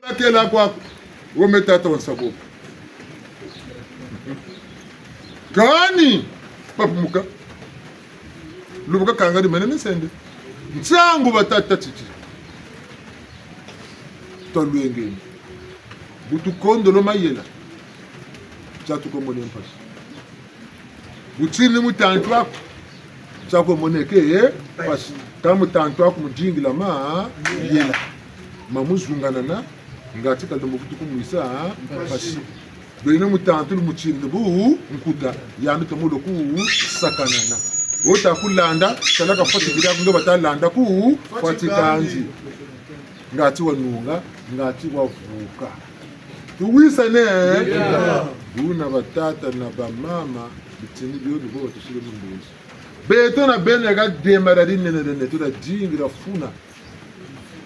Akela kwako wometata wansabubu gani papumuka lubuka kangari manene sende nsangu batata titi tolwenge butukondo lo mayela chatukomone mpasi utini mutantu wako chakomoneke pasi kama mutantu wako mujingila ma yela mamuzungana na ngati kalombo kutukumwisa pasi bene mutantu muchinde bu nkuta yandu tomulo ku sakanana ota kulanda talaka fati bila kunga batalanda ku fati kanzi ngati wanunga ngati wavuka tuwisa ne buna batata na bamama bitini byo bibo tushile mumbuzi beto na bene ga demara dinene tuda jingira funa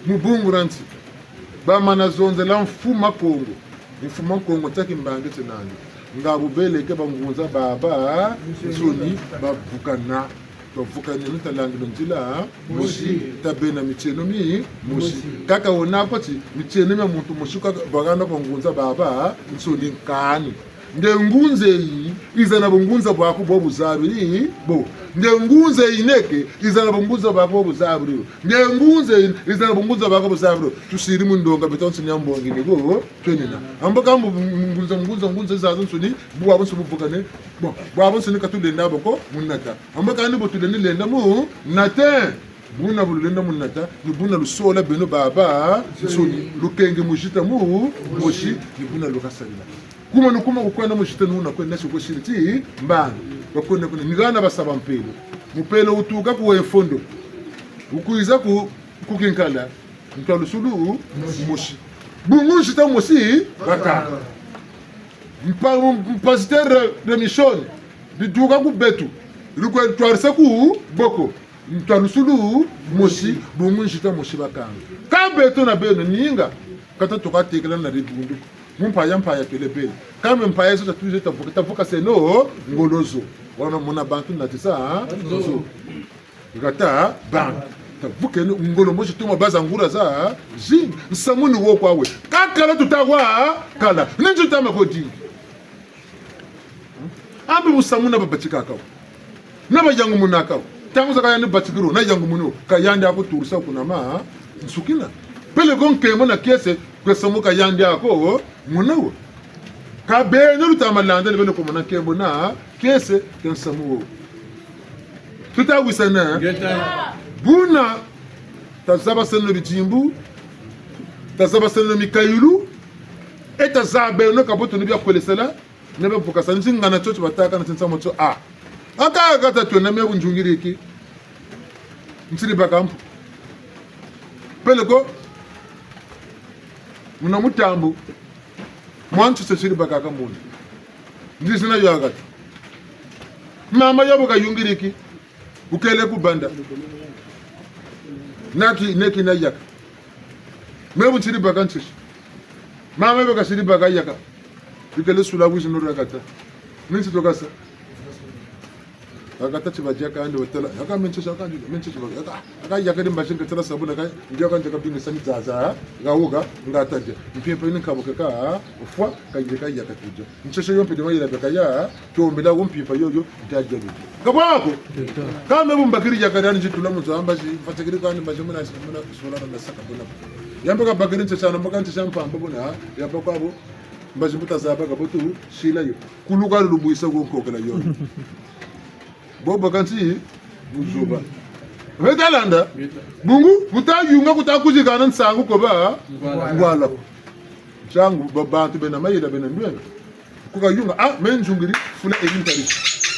mubunguranti bamana zonze la mfuma Kongo taki mbange tenani ngabubele ke bangunza baba soni babukana bavukana nitalangi nzila mushi tabena micheno mi mushi kaka onapati micheno ya muntu mushuka bagana bangunza baba soni nkani ndengunze yi izana bungunza bwako bobuzabiri bo ndengunze ineke izana bungunza bwako bobuzabiri ndengunze izana bungunza bwako bobuzabiri tusiri mundonga betonse nyambongi nigo twenina ambaka mungunza zazo nsoni buwa bonso buvukane bo buwa bonso ni katulenda boko munata ambaka ni botulenda lenda mu nate buna bulenda munata ni buna lusola beno baba nsoni lukenge mujita mu moshi ni buna lukasalila kuma nukuma kukwenda mushite nuna kwenda shiko shiriti mbana bakwenda kuna nigana basaba mpelo utuka kuwe fondo ukuiza kukinkala mtalusulu mushi bungushita mushi baka mpasiter de mission biduka ku betu lukwe twarisa ku boko mtalusulu mushi bungushita mushi baka ka betu na beno ninga kata tokatekela na ribundu mpaya tole pele kama mpaya zote tuze tavuka seno ngolozo wana mona bantu natisa zo ngata bank tavuka ngolo moshi tuma baza ngura za zi nsamuni wo kwawe kakala tutawa kala ninjo tama kodi ambi musamuna babachika kawo naba yangu munaka tangu zaka ni batikiro na yangu muno kayanda ako turisa kuna ma nsukina pele gonke na kiese kwesamuka yandi ako munawo ka bene lutamalanda lebele ko mona kembo na kiese kensamuwo tuta wisana buna tazaba seno bijimbu tazaba seno mikayulu eta zabe no kaboto ni bya kolesela nebe bukasa nzinga na chocho bataka na tensamo cho aka kata to na mebu njungiriki nsiri bakampu pele ko muna mutambu mwanchu seshiri bakaka mbuni ndisina yagati mama yabo kayungiriki ukele kubanda neki na yaka mebu chiri bakanchish mama yabo kashiri bakayaka ukele sula wishi no rakata minsi tokasa akata chibaja kandi wetela aka menchesha kandi menchesha aka yakadi mbashinga tsara sabuna ka ndio kanje kabinga sami zaza ngawuga ngataje mpimpa ni kabuka ka ufwa kanje ka yakatuja nchesha yompe dima yira bakaya to mbela wompimpa yoyo ndaje bi kabako kama bumbakiri yakadani jitula muzamba shi fatakiri kandi mbashimuna simuna sola na saka bona yamba ka bakiri nchesha na mbaka nchesha mpamba bona yamba kwabo mbashimuta zaba kabotu shila yo kuluka lubuisa gonkokela yoyo bobo kanti buzuba vetalanda bungu mutayunga kutakuzikana nsangu koba ngwala changu babantu bena mayida bena ndwenga kukayunga menjungiri fula egintari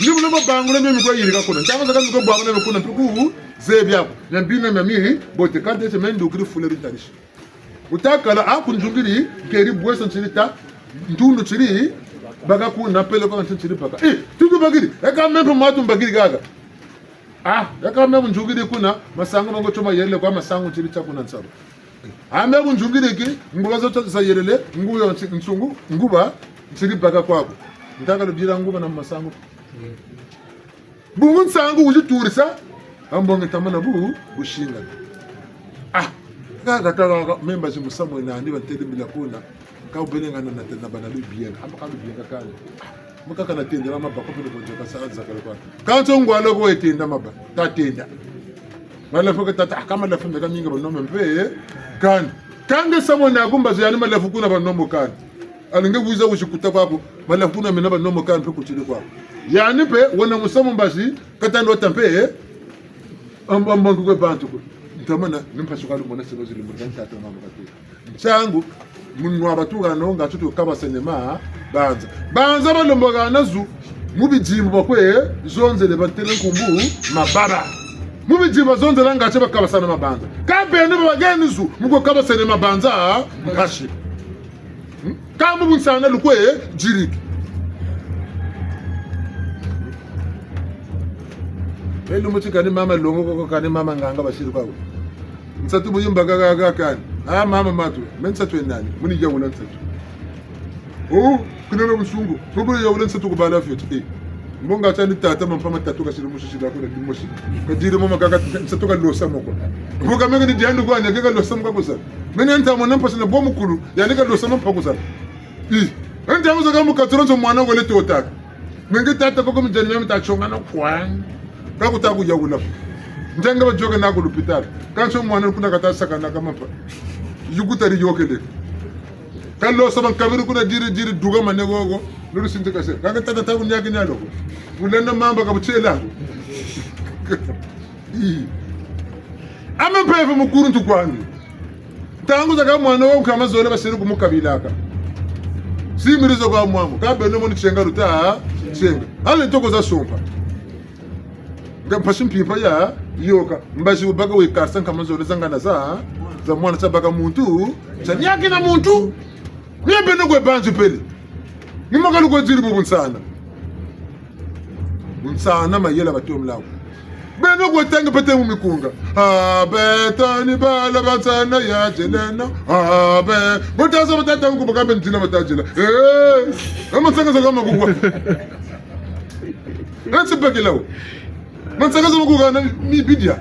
ndibulo babangula memi kwa yirika kuna changu zakazi ko bwangula memi kuna tuku zebyako nyambina memi bote kante se mendukiri fula egintari utakala kunjungiri keri bwesa nchirita ntundu chiri baga ku na pele ko nchiri baga tuku bagiri eka mempo matu bagiri gaga eka mempo njugiri kuna masango mango choma yerele kwa masango chiri cha kuna nsabo mempo njugiri ki nguba zote za yerele nguyo nsungu nguba nchiri baga kwako ndaka lobira nguba na masango bungu nsangu uji turisa ambonge tamana bu bushinga kaka members musamwe na ndi batende bila kuna ka ubelenga na tena bana lubienga amba ka lubienga kale mukaka na tenda la mabako pele bonjoka saanza kale kwa kanto ngwalo ko etenda maba tatenda malafu ka tata kama lafu meka minga banome mpe kan kange samwe na gumba ziyani malafu kuna banomo kan alinge buiza ushikuta kwako malafu kuna mena banomo kan pe kuchile kwako yani pe wana musamwe basi katando tampe amba ngwe bantu ko tamana nimpasukalo mona selo zile murganta to mama kati changu munwa batuga no ngatuto kabasenema banza balomboga nazu mubijimbo bakwe zonze le batele nkumbu mabara mubijimbo zonze langache bakabasana mabanza kabene babageni zu muko kabasenema banza mkashi kamu bunsana lukwe jiriki Elu muti kani mama longo koko kani mama nganga bashiri kwawe nsatu muyimba gaga kani mama matu mensatu enani muni yawula nsatu kunana musungu mubuli yawula nsatu kubala fyoto mbonga tani tata mampama tatu kashiri mushishira kuna dimoshi kadire mama gaga nsatu kalosa moko mboga mega ni diandu kwa nyaka losa moko kosa meni anta mwana mpasa na bomu kulu yani kalosa moko kosa anta muza kama katronzo mwana wale totaka mengi tata koko mjani mimi tachonga na kwani kakutaku yawula njenga bajoga na kulupitala kanso mwana kuna katasa kana kama pa yukutari yokele kallo saban kabiru kuna jiri duga manego lolu sinte kase kanga tata taku nyaki nyalo mulenda mamba kabuchela ama pefe mukuru ntukwangi tangu zaka mwana wo kama zole basiri kumukabilaka simirizo kwa mwangu kabeno moni chenga ruta chenga ale toko za sompa Gampashim pipa ya yoka mbashi ubaka wikasa kama zole zangana za mwana sabaka muntu chanyaki na muntu niambe nogwe banju pele nimaka lugwe jiri bunsana mayela batu mlawo beno gwe tanga pete mu mikunga betani bala batsana ya jelena botaza batata ngo bakambe ndina batajela amatsanga zakama kugwa Natsibakelawo Mansakaza mukugana mibidia.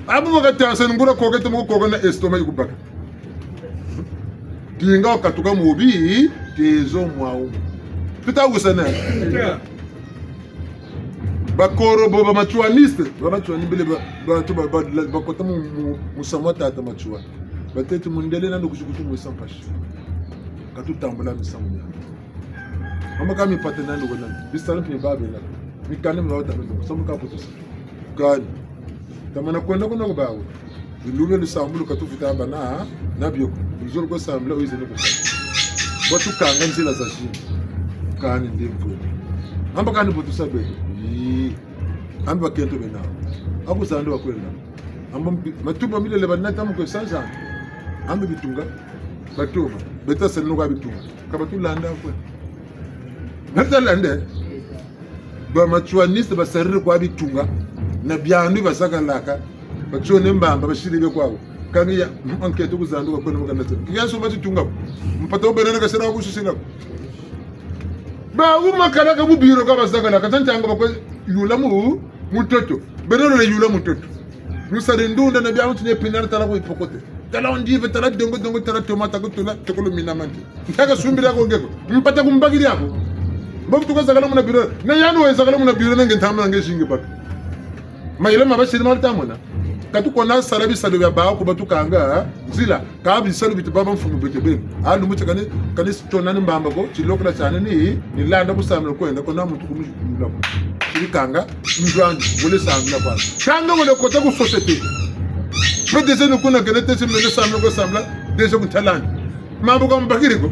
Abu bakatasa ngura kokete muko na estoma yikubaka. Dinga okatuka mubi tezo mwawo. Tutawusana. Bakoro boba machuaniste, bamachuani bele bakota musamata ata machua. Batete mundele nando kushukutu musampashi. Katutambula misamunya. Amaka mi patenando gona. Bisala pe babela. Mikane mwauta mendo samuka putusa gani tamana kwenda kuna kubawo ilunge lisambulu katufita bana nabyo izolo ko sambula uyizene ko batu kanga nzila za shini kani ndimvu amba kani putusa be amba kento bena akuzando wakwenda amba matuba milele bana tamu ko sanja amba bitunga batuma beta senu ka bitunga kabatulanda ko natalande ba machuaniste basarire kwa bitunga na byandu basakalaka bachone mbamba bashiribe kwabo kangiya enquête kuzanduka kwena mukanatse kiyaso bachitunga mpata obenana kasera kushishina ba umakala ka bubiro ka basakalaka tantanga bakwe yulamu mutoto benano le yulamu mutoto nusare ndunda na byamu tine pinana tala ko ipokote tala ondive tala dongo tala tomata ko tula tokolo minamanti ntaka sumbira ko ngeko mpata kumbagiri yako Mbovu tukazakala muna biro na yanu wezakala muna biro nenge ntama nge shinge batu mayele mabashiri maltamona katukona salabi salo ya baako batukanga zila kabi salo bitubaba mfumu betebe alu mucha kani tonani mbamba ko chilokala cyane ni landa kusamira kwenda kona muntu kumujula ko kirikanga njwandi wole samira kwa kanga wole kota ku society bedeze no kuna genete simele samira ko samla deje ku talent mambo ko mbakiri ko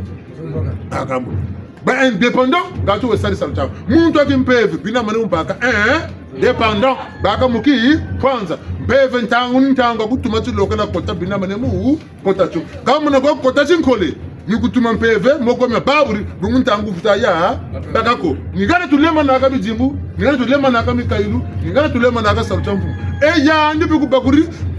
akambo ba indépendant gatu we sali salcha muntu akimpeve bina mane umpaka dépendant baka muki kwanza mbeve ntanga kutuma tsilokela kota bina mane mu kota tu kama na kota chinkole ni kutuma mpeve moko me baburi bunguntangu futa ya bakako ngana tulema na kabijimbu ngana tulema na kamikailu ngana tulema na kasalcha mfu ya ndibi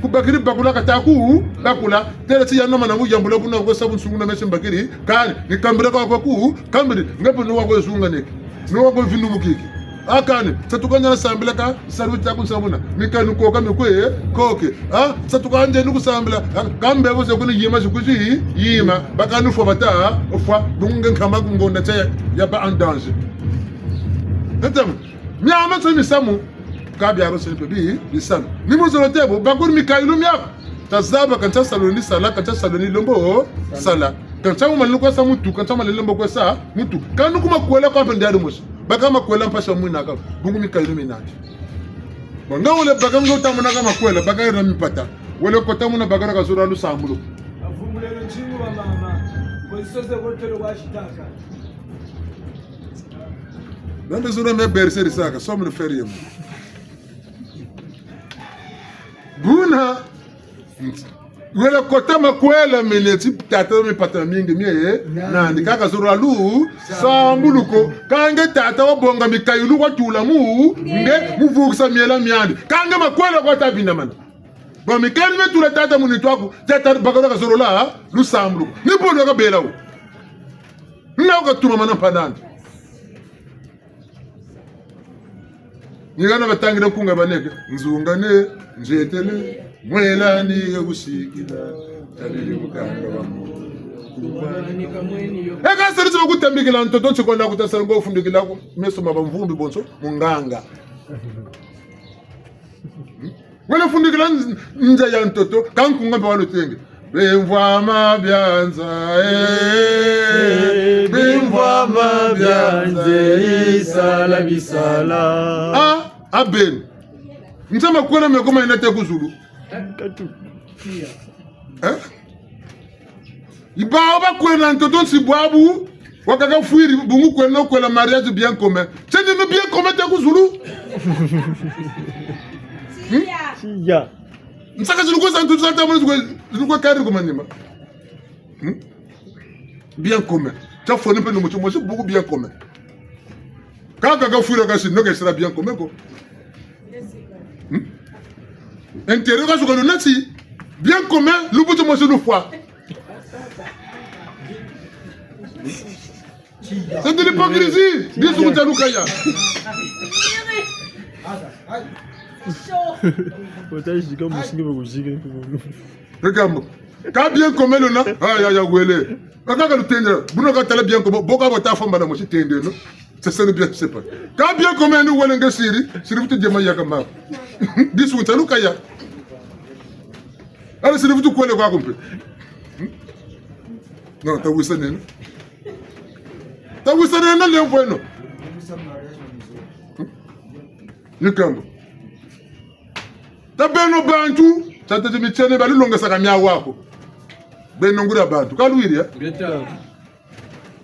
kubakiri bakula kataku bakula tele ti yanoma na mujambula kuna ko sabu sunguna meshi mbakiri kani ni kambira kwa ku kambiri ngapo no wako zunga neki no wako vinu mukiki akani satukanya sambila ka salu taku sabuna mikanu koka mikwe koke satukanje nuku sambila kambe bose kuni yima sikuji yima bakanu fo bata ofwa bungen kama ngonda te ya ba en danger ntam miama so misamu kabya ro sepe bi bisamu ni muzolo tebo bakuri mikailu miaka tazaba kanta saloni sala kanta saloni lombo sala kanta umalinu kwa sa mutu kanta umalinu lombo kwa sa mutu kanu kuma kuwela kwa pendado moshi baka makwela mpasha mwina ka bungu mikailu minaji bonga wole baka ngo tamuna ka makwela baka ira mipata wole kota muna baka ka zura lu samulo avumulelo nchingu wa mama kwisose kotelo kwa shitaka nande zura me berse risaka somu ferie buna wele kota makwela mineti tata mi pata mingi mie nandi kaka zura lu sambuluko kange tata wabonga mikailu watula mu nge muvukisa miela miandi kange makwela kwa tabina man ba mikailu metula tata munitwaku tata bakara ka zura la lu sambuluko ni bodo ka belawo na ka tuma mana padandi nigana batangira kunga baneke nzungane njetele mwelani yagushikira tabiri mukanga bamu eka sari tuma kutambikila ntoto chikonda kutasara ngo fundikila ku meso mabamvumbi bonso munganga wala fundikila nja ya ntoto kankunga bawalo tenge bimvama byanza bimvama byanza isala bisala aben nsema kwena mekoma inate kuzulu ibao ba kwena ntoto nsibwabu wakaka fuiri bungu kwena kwela mariage bien commun c'est de bien commun te kuzulu Siya. Nsaka zilikuwa za ntoto zata mwana zilikuwa kari kumanima bien commun ta foni pe no mocho beaucoup bien commun kaka fuiri kasi no que sera bien commun ko intérêt ka sokalo nati bien commun lubuto mo sunu foi c'est de l'hypocrisie dis sur tanukaya Otaji kama musingi bakushika. regarde ka bien commun le na ya gwele akaka lutendera buno ka tala bien commun boka bota famba na mo si tende no c'est ça bien c'est pas ka bien commun ni wala ngasiri sirifutu jema yakama dis sur tanukaya ala sirifutu kwele kwa kumpe non ta wisa nene na leo bueno nikambo ta beno bantu tata timichene bali longa saka mya wako beno ngura bantu kalwiri ya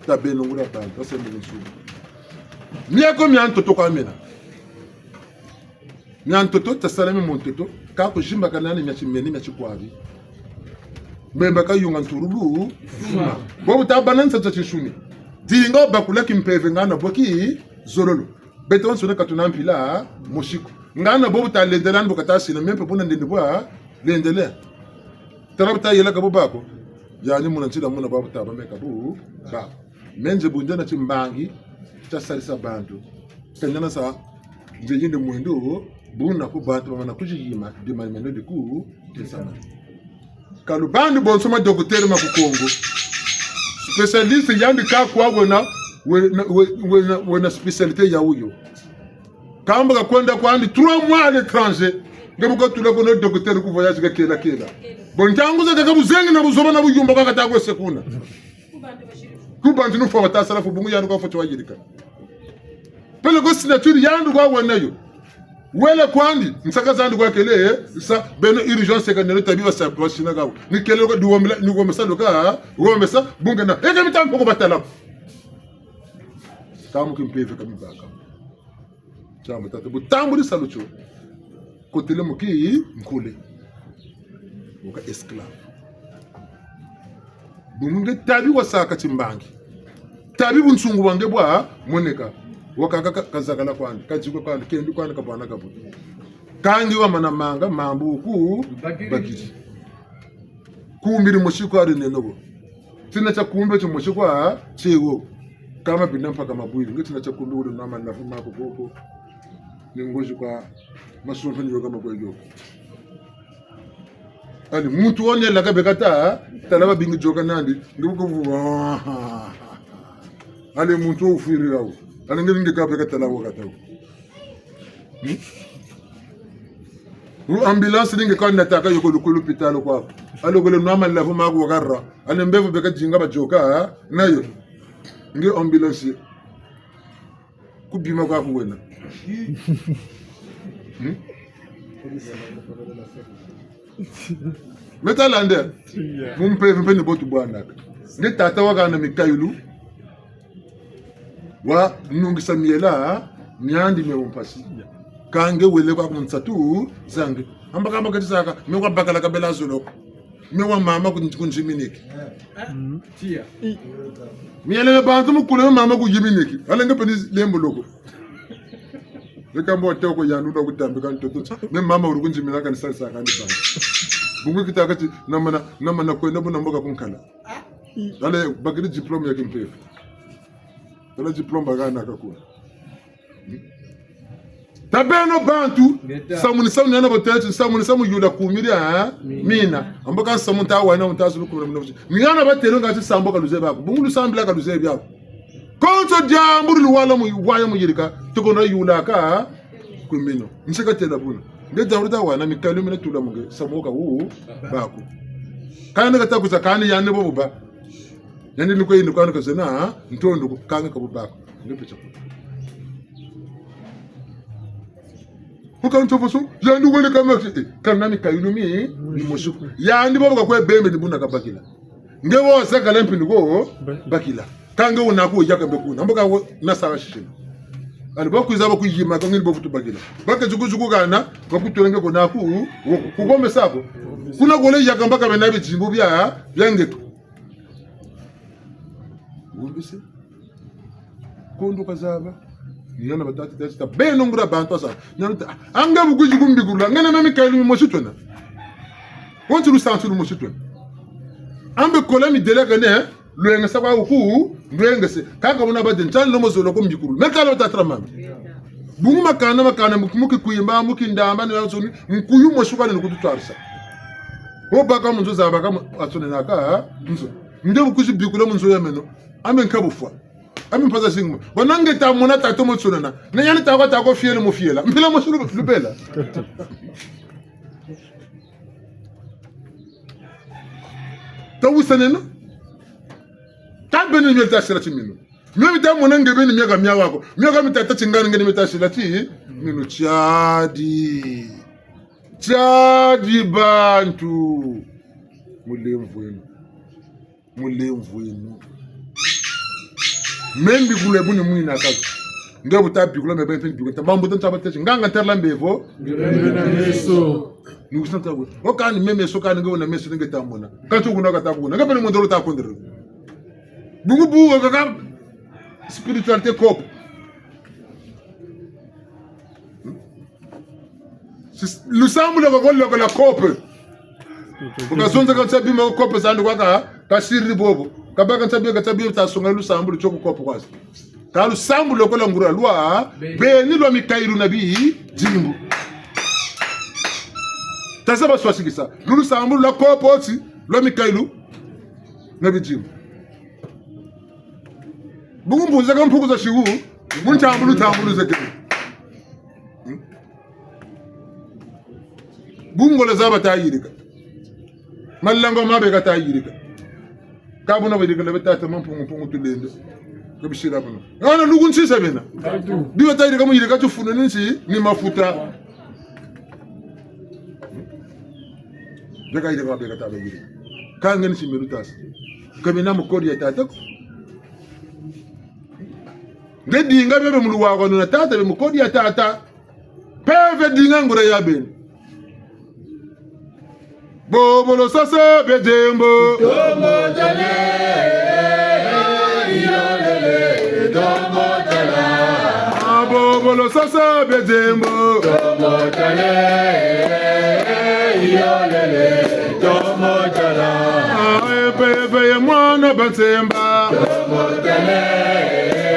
ta beno ngura bantu asembe nsu miako myantoto kwa mena nyantoto tasalame montoto ka ko jimba kanani myachimeni myachikwavi mbemba ka yunga nturulu bo tabanansa tachishuni dingo bakula kimpeve ngana boki zololo beton sona katunampila moshiko ngana bo talendelan bokatasi na mempe pona ndendebwa lendele tarabta yela ka bobako yani muna ntila muna babu taba meka bu ba menje bunjana chimbangi chasalisa bantu tanyana sa njeyinde mwendo buna ko bantu bamana kujiyima de malmendo de ku tesama kalubandi bonsoma docteur makukongo spécialiste yandi ka kwa gona wena spécialité ya huyo kamba ka kwenda kwa andi 3 mois à l'étranger ngabuka tulako no docteur ku voyage ka kela bonjangu za ka buzengi na buzoba na buyumba ka katagwe sekuna kubantu no fa wata sala fu bungu yandu ka foto wajirika pele go signature yandu kwa wenayo wele kwandi nsaka zandu kwa kele sa beno urgence ka nelo tabi wasa kwa shina gawo ni kele ko duwomla ni go mesalo ka go mesa bunga na eke mitam ko batala kamu kimpeve kami baka chama tata butamburi salucho kotele muki mkule muka esclave bunge tabi wasaka chimbangi tabi bunsungu wange bwa moneka wakaka kazakala kwandi kajiko kwandi kendi kwandi kabana kabutu kangi wa manamanga mambu ku bakiti kumbiri mushiko ari nenobo tina cha kumbe cho mushiko a chego kama binampa kama bwili ngeti na chakundu ule mama na fuma hapo popo ni ngozi kwa masumfa ni kama kwa hiyo ali mtu onye la kabekata talaba bingi joka nandi nguko ali mtu ufiri yao ali ngeli kabekata la wakata ambulance ninge kwa nataka yuko l'hôpital kwa ali gole mama la fuma kwa garra ali mbevu beka jinga ba joka nayo nge ambulance kubima kwa kuwena metalande mumpe ni botu bwana nge tata waka na mikayulu wa nungisa miela nyandi me umpasi kange wele kwa kumtsatu zange ambaka katisaka me kwa bakala kabela zolo me wa mama kunjiminiki tia miele bantu mukule mama kujiminiki alenge peni lembo loko lekambo toko yandu ndo kutambika ntoto me mama uri kunjimina kan salsa kan banga bungu kitakati namana kwenda buna mboga kunkala ale bagiri diploma ya kimpefu ale diploma gana kakuna tabeno bantu samu yana botete samu yuda kumiria mina amboka samu ta wana mtazu ku na mina batero ngati sambo kaluze bako bungu lusambila kaluze byako konso diamburu luwala mu waya mu yirika tukona yula ka kumino nshaka tela buna ngeza urida wana mikalu mina tula muge samu ka bako kana ngata kuza kana yanne bo ba yanne liko yin kana ka zena ntondo kanga ka bako ngepecha Uka ntofoso yandu wele kama kana mikalu mi ni moshu yandi bo ka kwe bembe ndibuna ka bakila ngewo saka lempi ndiko bakila kanga unaku yaka bekuna mboka nasawa shishina ali bakuiza bakuyima ko ngini bofutu bagila baka jukujuku kana bakutolenge ko naku kugombe sako kuna gole yaka mbaka benabe jimbo bya byangetu umbise kondo kazaba yana batati testa beno ngura bantu asa nyanta anga bukujuku mbigula ngana mami kailu moshitwana wontu lusantu moshitwana ambe kolami delega ne luenga sakwa uku luenga se kaka bona ba dentan lomo zolo ko mbikuru mekalo tatra mama bungu makana mukumuki kuyimba mukindamba ne yazoni mkuyu moshuka ne kututwarisa ho baka munzo za baka atsone naka nzo nde bukuji bikula munzo yameno ame nkabufwa ame mpaza singmo bonange ta mona tato motsona na yani ta ko fiele mo fiela mpila mo sulu lubela tawusanena tabeni nyelta shirati minu mimi ta mona ngebeni miaka mia wako miaka mitata chingani ngeni mitashirati minu chadi bantu mulemvu enu membi kule buni mwina kazi ngebo tabi kule mebe pen bigota bambo tanta batete nganga terla mbevo ngena meso nukusanta go okani meme so kani ngona meso ngeta mona kantu kuna katakuna ngapele mondoro ta kondere bugu kaka spiritualité cop lusambu ko gollo ko la cop ukazonza ka tsabi ma cop zandu kwaka kasiri bobo kabaka tsabi ta songa lusambu choko cop kwasi ka lusambu ko la ngura lwa beni lwa mikairu nabi jimbu tasaba swasikisa lusambu la cop oti lwa mikairu nabi jimbu bungu zaka mpuku za shigu tambulu zake bungu la zaba ta yirika mallango mabe ka ta yirika kabuna be dikala be ta mpungu tulende ko bishira bano ana lugun ci sabena biwa ta yirika mu yirika tu funu ninsi ni mafuta daga yirika be ka ta be yirika ka ngani ci merutas kamina mu kodi ya tata ngedi ngabe mulu wako na tata be mukodi ya tata peve dinga ngure ya ben bobolo sasa be dembo domo jale yolele domo jala bobolo sasa be dembo domo jale yolele domo jala peve mwana batemba domo jale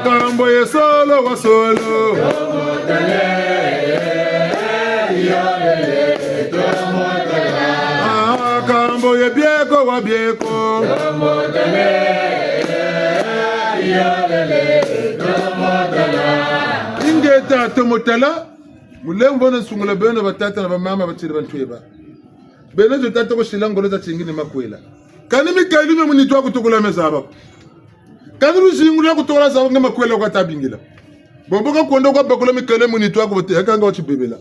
Kambo ye solo wa solo Kambo ye bieko wa bieko Ingeta tomotala mulembo na sungula beno batata na bamama batiri bantweba beno zo tata ko shilangolo za chingini makwela kani mikaeli me munitwa kutokola mezaba kani rusingula kutokola za ngema makwela kwa tabingila bombo ka kondo kwa bakola mikaeli munitwa ko bote akanga wachibebela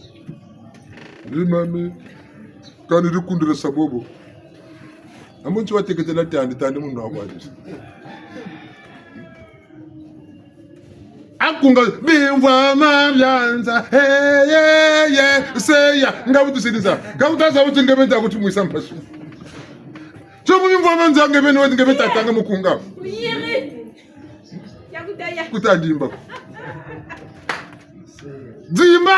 limami kani rikundira sabobo amunchi wateketela tandi mundu akwaje akunga bimva mabyanza hey seya ngabutu sidisa ngabutaza buthi ngebenta ukuthi muyisa mphasu Chomu bimva manza ngebeni wethi ngebeta tanga mukunga uyiri yakudaya kutandimba Dimba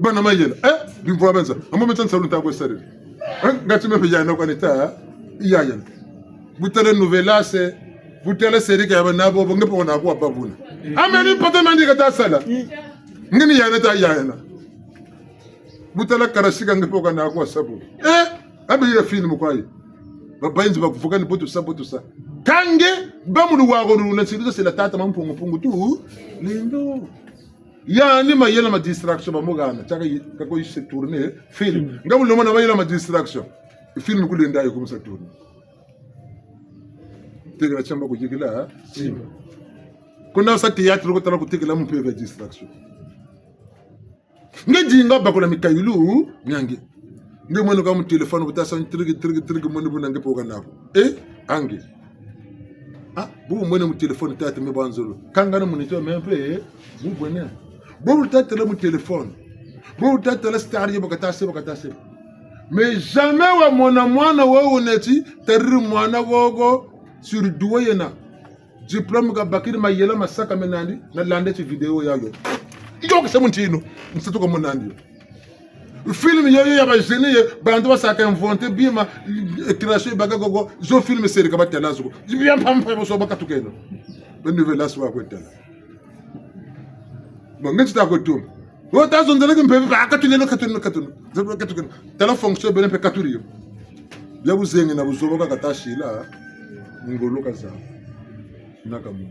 bana mayela bimva manza amometsa nsalo ntakwe sare ngathi mebeyana kwaneta iyaya butele novelase butele serika yaba nabo ngepo na kwa babuna ameni pata mandika ta sala ngini yana ta yana butele karashika ngepo kana kwa sabu abe ya film kwaye babayinzi bakuvuka ni boto sa kange bamulu wago na sirizo sela tata mampungu tu lindo yani mayela ma distraction bamugana chaka kako yise tourner film ngabulo mona mayela ma distraction film kulenda yo kumsa tourner tegela chamba kujigila simba kuna sa théâtre ko tala kutegela mpeve distraction ngejinga bakona mikayulu nyange ngemweno ka mu telefone butasa trigi mwene bunange poka nako ange bu mwene mu telefone tata me banzolo kangana munito mempe bu bwene bu tata la mu telefone bu tata la star yebo katase mais jamais wa mwana wa oneti terri mwana wogo sur doyena diplôme ga bakiri mayela masaka menandi na lande ci vidéo yayo yo se muntino msato ko monandi film yoyo ya bajene bando basaka inventé bima création baga gogo zo film série ka batela zuko bien pampa bo so bakatu keno ben nouvelle aswa ko tela bon ngati ta ko tum o ta zo ndele mpe ba katunu tela fonction ben pe katuri ya buzengi na buzobo ka katashila ngolo kaza nakamu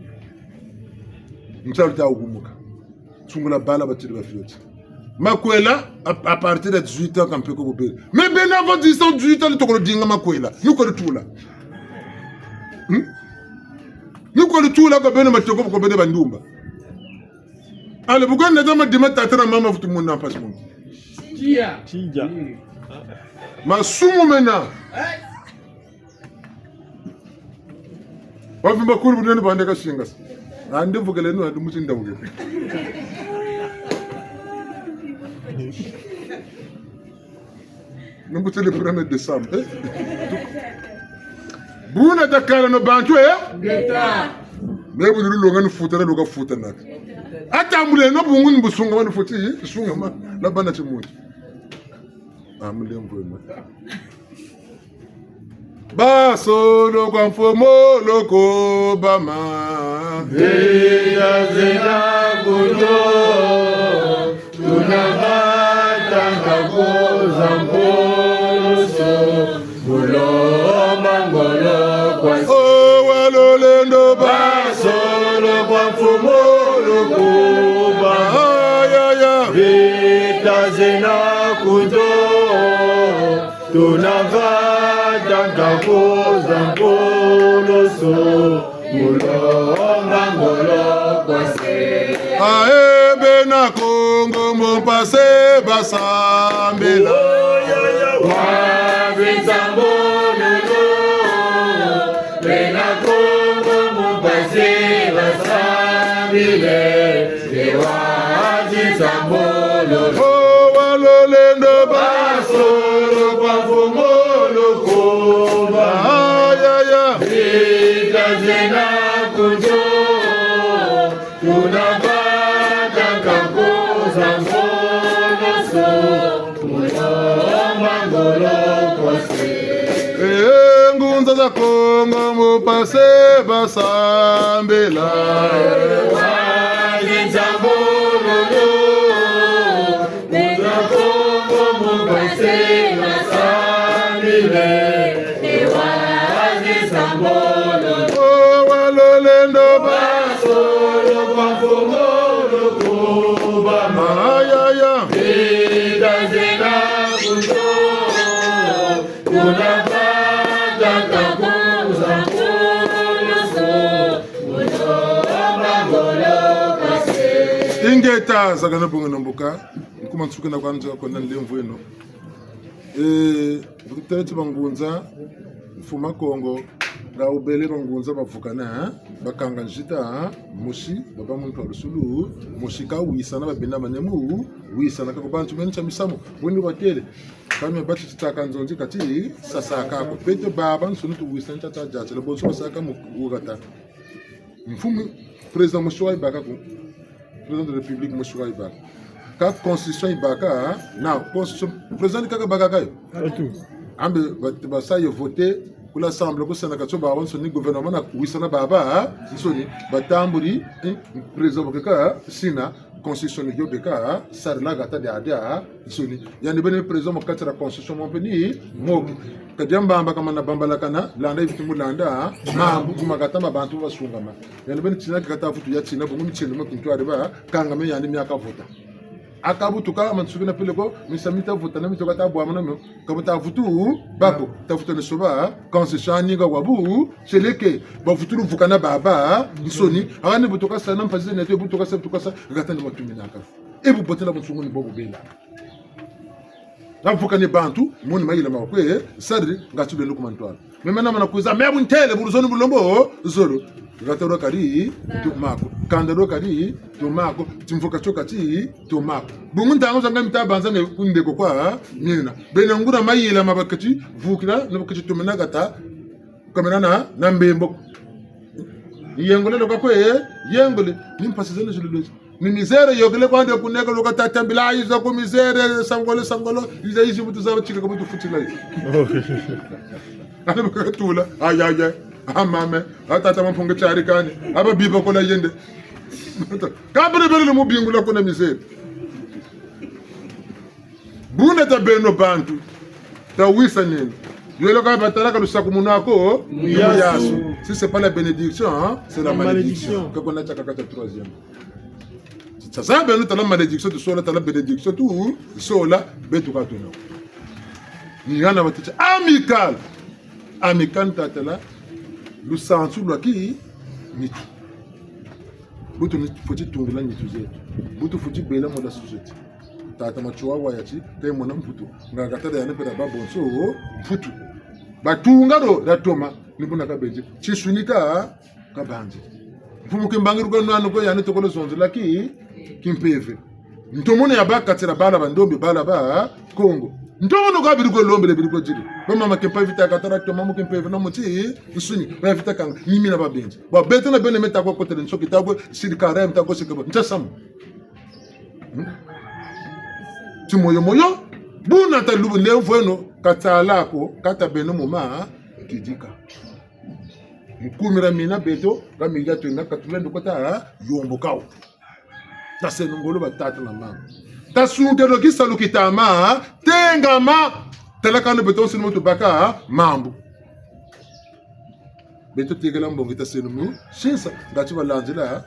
msalta ukumuka tungula bala batiri bafioti makwela à partir de 18 ans quand peut ko bobé mais ben avant 18 ans to ko dinga makwela ni ko tula ni ko tula ko ben matoko ko bede bandumba ale bugon na dama dimata tara mama futu mun na pas mun chia masumu mena wafi bakuru bunene bande ka shingas ande vugele no adu mutin dawge Nous sommes le 1er décembre. Vous n'êtes pas no bantu mais vous ne l'avez pas fait, vous foutre nak. Atamule no bungu mbusunga wanu futi sunga ma la bana chimuji. Amule mvema. Ba solo kwa mfomo loko bama. Via zena kudo tunavata ngako mangolo kwa walolendo basolo kwa mfumolo kuba ya vita zina kudo tunavata ngakoza ngolo so mangolo kwa se aebe na Kongo mon passé basambela walolendo basolo kwa fumolo kuba ya itazena kujo tunapata kakoza ngono so mangolo kwase ngunza za Kongo mupase basambela Wazi Zambululu Muza Kongo mupase basambile Wazi Zambululu walolendo Basolo kwa fumolo kuba ayaya Vida zena kuto Kunapata kakuza kunusu Kutoba ngolo kase ingeta zakana bonga nambuka nkuma tsuke na kwanza ko nan lemvu eno butete bangunza mfuma Kongo nga ubele bangunza bavukana bakanga njita mushi baba muntu arusulu mushika wisana babina manemu wisana ka kubantu mencha misamo wini watele kama bachi titaka nzonzi kati sasa kako pete baba nsunu tu wisana tata jacha lebonso saka mukugata mfumu president Mouchouai Baka président de la République Mouchouai Baka ka constitution ibaka na constitution président kaka baka kayo Tout. ambe basa yo voter pour l'assemblée pour sana katso ba wonso ni gouvernement na wisana baba soni batamburi président kaka sina constitution yo beka sarla gata de adia soni yani bene président mokatira constitution mon peni mok kajamba amba kama na bambala kana landa ifitimu landa mambu kumagata mabantu basungama yani bene china kata futu ya china bungu michendo makintu areba kanga me yani miaka vota akabutuka mansuki na peleko misamita vota na mitoka ta bwa manamo kabuta vutu bako ta vutu ne soba constitution ninga wabu cheleke ba vutu vukana baba nsoni agane butuka sana mpazize neto butuka sa butuka sa gata ni matuminaka ebu botela mutsungu ni bobo bela navuka ni bantu muni mayila makwe sadri ngatu belo kumantwala memena mana kuza mebu ntele buruzoni bulombo zolo gatoro kari tumako kandaro kari tumako timfoka chokati tumako bungu ndango zanga mitabanza ne kundeko kwa nina bena ngura mayila mabakati vukira nabakati tumena gata kamerana na mbembo yengole lokakwe yengole nimpasizene zulu ni misere yogele kwande kuneka lokata tambila iza ko misere sangolo iza izi butu za chika ko butu futila ana bakatula ayaya amame atata mampunge chari kani aba biba ko la yende kabere bele mu bingula ko na misere buna ta beno bantu ta wisa nini yelo ka batala ka lusaku munako yasu si c'est pas la bénédiction hein, c'est la malédiction que qu'on a chaka kata troisième. Ça ça ben nous la malédiction de sola la bénédiction tout sola betu ka tout. Ni yana batcha amical tatala lu santu lu ki nitu. Butu ni foti tungula nitu zetu. Butu foti bela moda société. Tata machuwa wayati kay mona mputu ngakata da yana pera babonso mputu. Batunga do datoma nibuna kabeje chisunika kabanje mfumu kimbangiru ko nanu ko yani tokolo zonzo laki kimpeve ntomone yabaka tira bala bandombi bala ba Kongo ntomono ko abiruko lombe le biruko jiri ba mama kempa vita katara to mamu kimpeve no muti usuni ba vita kanga mimi na babenje ba beto na bene meta ko kotere nsoki tago sirikara mta ko sikabo ntasam timoyo moyo buna ta lubu le mvono katala ko kata beno moma kidika mkumira mina beto kamiga to na katulendo kota yombo kawo ta senongolo batata na mama ta sunte lo kisalu kitama tenga ma telaka no beto sinu moto baka mambu beto tegela mbongo ta senu shinsa ngati balanjela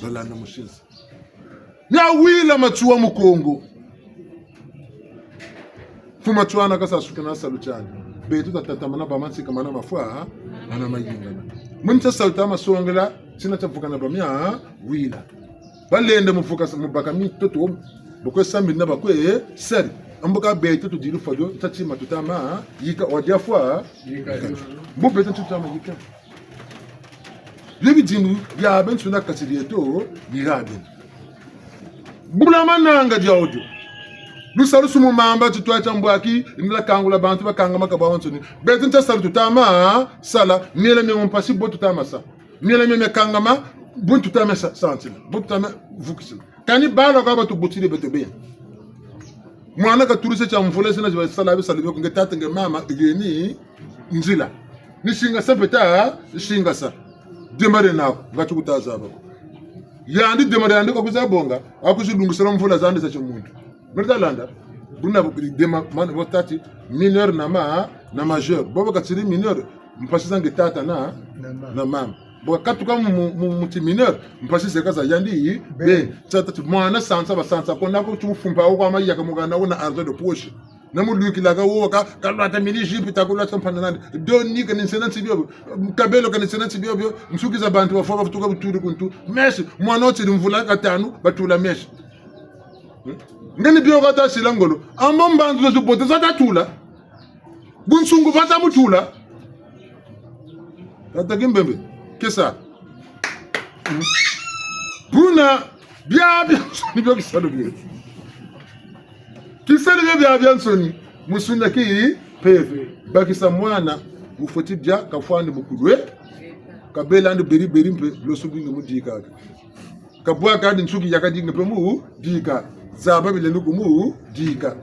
balanda mushinsa na wila machuwa mu Kongo fuma chuana kasa sukana saluchani betu tatatamana bamansi kamana mafua ana mayingana munta saltama songela sina tafukana bamya wila balende mufuka mubaka mi toto boko sambi na bakwe seri amboka betu to diru fado tati matutama yika odia fois yika bo betu tutama yika lebi dimu ya ben suna kasirieto yiraben bula mananga diaudio lusalu sumu mamba tutwa chambwaki ndila kangula bantu bakanga makaba wansoni betin ta salu tutama sala miele me mpasi botu tama sa miele me kangama buntu tama sa santila botu tama vukisi kani balo ka batu butile beto be mwana ka turise cha mvule sina sala be sala be ko ngata nge mama yeni nzila nishinga sa peta nishinga sa demare nako ngati kutaza bako yandi demare yandi ko kuzabonga akuzilungisela mvula zandi za chimuntu mtalanda buna dema man votati mineur na majeur bobo katsiri mineur mpasisa ngetata na mama bo katuka muti mineur mpasisa kaza yandi be tsata mwana sansa basansa kona ko tufumba ko amaya kamugana wona arzo de poche namuduki laga woka kalata mili jipi takula tampana nandi doni kan insenansi biobo kabelo kan insenansi biobo msukiza bantu bafoka futuka buturi kuntu meshi mwana oti mvula katanu batula meshi ngani biyo kata silangolo amambantu zo bote za tatula bunsungu bata mutula tata kimbembe kesa buna biabi ni biyo kisalo biyo kisalo biyo nsoni musunda ki peve bakisa mwana ufoti bya kafwani bukudwe kabela andi beri mpe losubi ngumudika kabwa kadi nsuki yakadinga pe mu dika zaba bileni kumu dika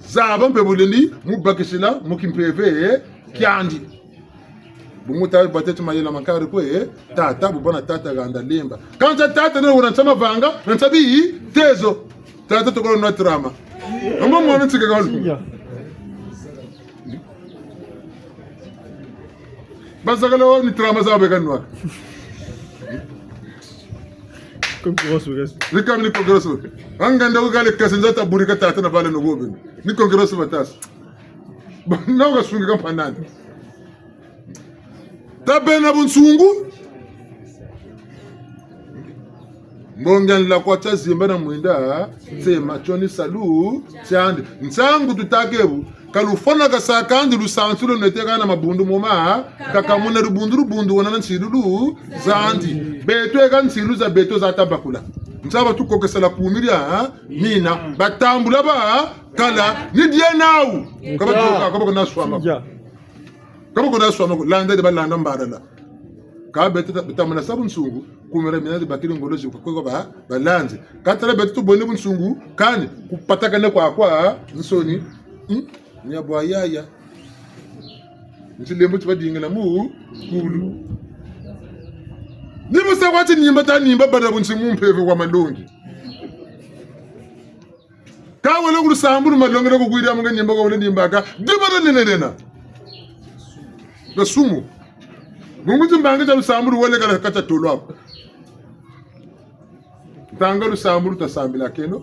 zaba mpe buleni mu bakisila mu kimpeve kyandi bumuta batete mayela makare kwe tata bubona tata ganda lemba kanja tata ne wona tsama vanga ntsabi tezo tata tokolo no trama amo mwana tsika galu basagalo ni trama zabe kanwa concurrence ni concurrence anganda ugale kasenza taburika tata na bale no gobe ni concurrence batas no gasunga kampanani tabena bunsungu mbongan la kwa tazimba na mwenda sema choni salu chandi nsangu tutakebu kalufona kasakandi lusansulo neteka na mabundu moma kakamuna rubundu wana nsilu zandi beto eka nsilu za beto za tabakula nsaba tukokesala kumiria mina batambula ba kala ni dienau kaba kana swama kama kuna swama landa de balanda mbarala ka beto tamana sabun sungu kumera mina de bakiri ngoloji ko ba balanze katara beto boni bunsungu kani kupataka ne kwa nsoni nyabwa yaya ntilembo tibadingela mu kulu nibo sakwati nimba bada bunsimu mpeve kwa malongi kawele kulusambulu malongi ko kwira munga nyimba ko ndimbaka dibara nenena basumu mungu mbanga cha lusambulu wale kala kata tolwa tanga lusambulu tasambila keno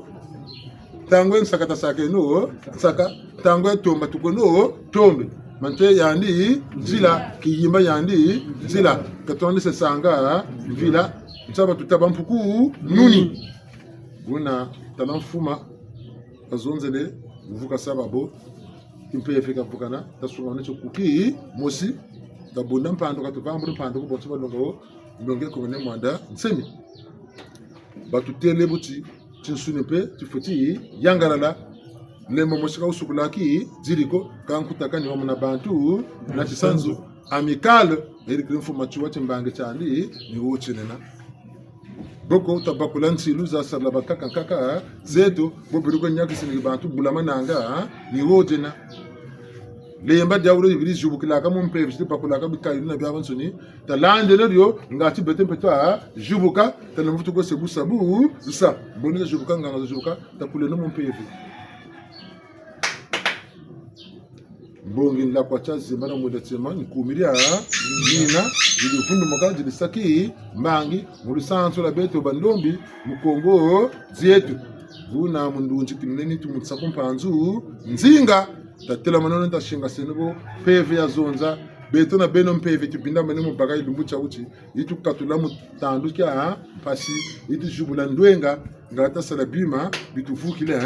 tangwe nsakata sakeno saka tangwe tomba tukono tombe mante yandi zila kiyimba yandi zila katonde se sanga vila nsaba tutaba mpuku nuni una talamfuma azonzele uvuka sababo kimpe yafika vukana tasunga necho kuki mosi tabunda mpando katuvambura mpando kubotsa balongo ndonge ko ne mwanda nsemi batutele buti tinsune pe tifoti yangalala lembo mosika usukulaki ziriko kankutaka ni wamuna bantu na tisanzu amical eri krimfo machuwa timbange chandi ni wochinena boko utabakula nsilu za sarlaba kaka zeto bobiruko nyaki sini bantu bulama nanga ni wotena lemba jawro ibiri jubukila ka mumpe viste bakula ka bikali na byabansoni talande lero ngati betem petwa jubuka talamutu ko sebu sabu sa bonisa jubuka nganga jubuka takule no mumpe yefi bongi la kwa chazi mana mudatsema nkumiria nina ndifundu makaji disaki mbangi mulisanso la beto bandombi mukongo zietu vuna mundunji kineni tumutsa kumpanzu nzinga tatela manono tashinga senebo peve ya zonza beto na beno mpeve tupinda manemo baga ilumbu cha uchi itu katula mutandu kya pasi itu jubula ndwenga ngata sala bima bituvukile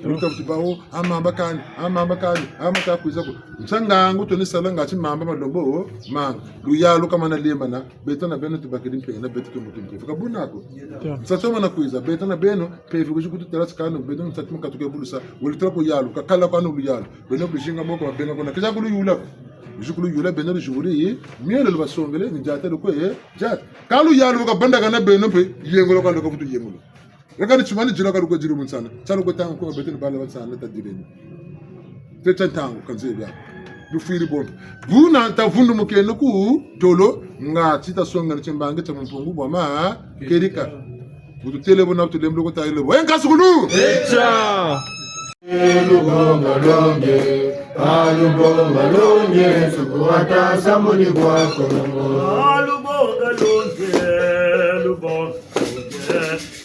luta mtibao amambakani amata kuizako msangangu toni sala ngati mamba malombo manga luyalo kama na lemba na beto na beno tubakiri mpeve na beto tumutumpe kabunako msatoma na kuiza beto na beno peve kujukutu teraskano beto msatuma katuke bulusa walitrapo yalo kakala kwano luyalo beno bishinga moko benga kona kisha kulu yula jukulu yula beno juri miele lo basongele ni jata lo kwe jata kalu yalo ka banda kana beno pe yengolo ka lo ka futu yengolo rakani chumani jira ka ko jiru munsana tsalo ko tango ko beto bala bansana ta direni te tango kanze bya dufiri bon buna ta vundu mukeno ku tolo nga tita songa chimbange cha mpungu bwa ma kerika butu tele bona tu lemlo ko taile bo en kasugulu echa Lubonga longe alubonga longe sukuata samuni kwa kolongo alubonga longe lubonga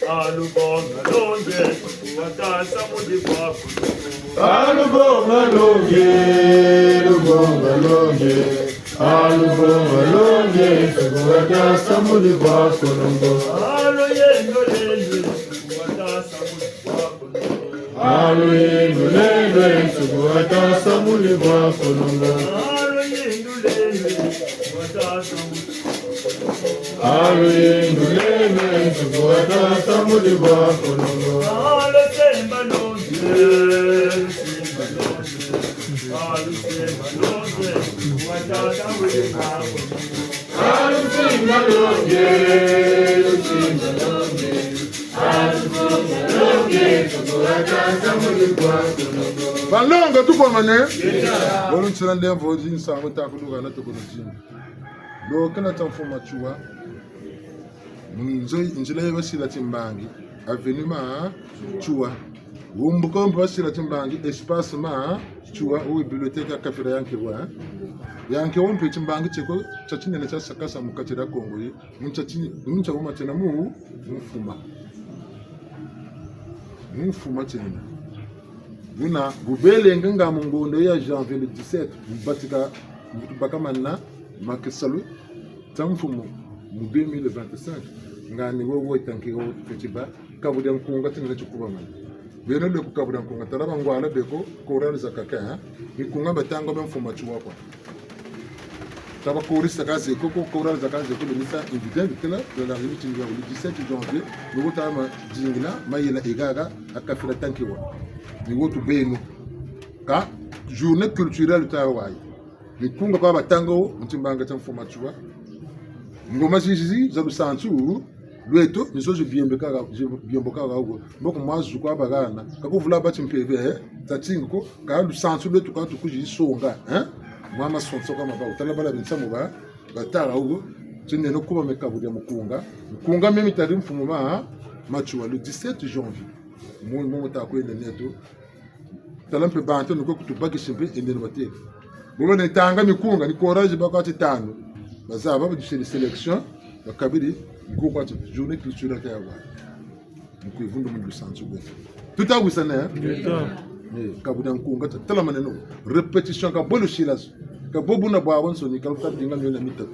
alubonga longe sukuata samuni kwa kolongo alubonga longe lubonga longe alubonga longe sukuata samuni kwa kolongo aloyendo lele sukuata samuni kwa kolongo aloyendo lele sukuata samuni kwa kolongo aloyendo lele sukuata samuni aloyendo lele sukuata samuni kwa kolongo alosemba longe semba longe alosemba longe sukuata samuni kwa kolongo alosemba longe semba longe alosemba longe sukuata samuni kwa kolongo balonga tuko mane bolu tsana ndemvo jinsa ngota kuluka na tuko jini lo kana tamfuma chua njila yabasila timbangi avenue chua wumbuko mbasila timbangi espace chua u bibliothèque kafira yanke wompe timbangi cheko chachinene cha sakasa mukatira Kongo yi muncha woma tena mufuma tena buna bubele nganga mungondo ya janvier le 17 batika bakamana makisalu tamfumu mu 2025 ngani wo tankiro fetiba kabudan kunga tinga chikuba man beno le kabudan kunga taraba ngwala beko korani zakaka ni kunga batango bemfuma chuwa kwa taba korisa kaze koko korani zakaze ko limita évident que de la réunion tinga le 17 janvier no tama jingila mayela igaga akafira tankiwa ni wotu beno ka journée culturelle tawai ni kunga kwa batango mtimbanga tamfuma chuwa ngoma zizi za lusantu lweto nisoje biemboka gago mboko mwazu kwa bagana kakuvula bati mpeve tatingo ka lusantu lweto ka tukuji songa mama sonso kama ba utalabala binsamu ba batara ugo tine no kuba mekabu ya mukunga mimi tari mfumo machuwa le 17 janvier mo ta ko ende neto talampe bantu niko kutubaki simple ende bate bo ne tanga mikunga ni courage bakati tano bazaba badisheli sélection bakabiri ngoko ati journée culturelle yawa mkuivundu mu sanzu bwe tutawusana kabudan kunga tala maneno répétition ka bolu shilas ka bobuna bawon so ni kalfa dinga ngena mita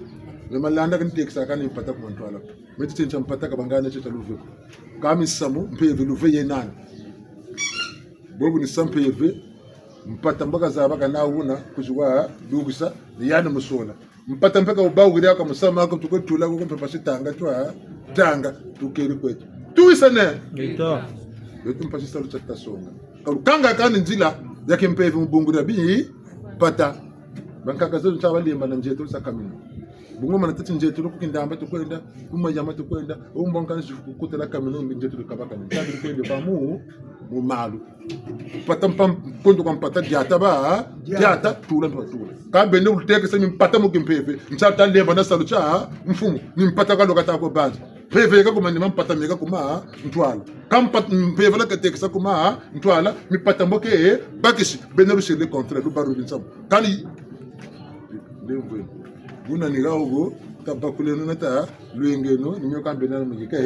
me malanda kan teksa kan impata ko ntwala meti tencha mpata ka bangana cheta luve kami samu mpeve luve yenana bobu ni sampeve mpata mpaka zaba kana una kujuwa dugisa yana musola mpata mpaka ubawgira ka musama ako tukotula ko mpapa sitanga twa tanga tukeri kwetu tuisane Eita yetu mpasi salu chata songa kanga kana njila yake mpeve mbungura bi pata bankaka zo ntaba limba na njeto sakamino bungo mana tati njeto ko kindamba to kwenda kuma yama to kwenda umbonka nshukutela kamino njeto kabaka ntabi kwenda bamu mu malu pata pam kondo kwa pata diata tula ntula ka bende ulteke se mpata mu kimpeve nchata lemba na salu cha mfumu ni mpata ka lokata ko banje peve ka kuma ni mpata meka kuma ntwala kampat peve la ka teksa kuma ntwala mi pata mboke bakishi bende sur le contraire du baru binsam kani ndemwe buna ni gawo tabakule no nata luengeno ni nyoka benda mu kike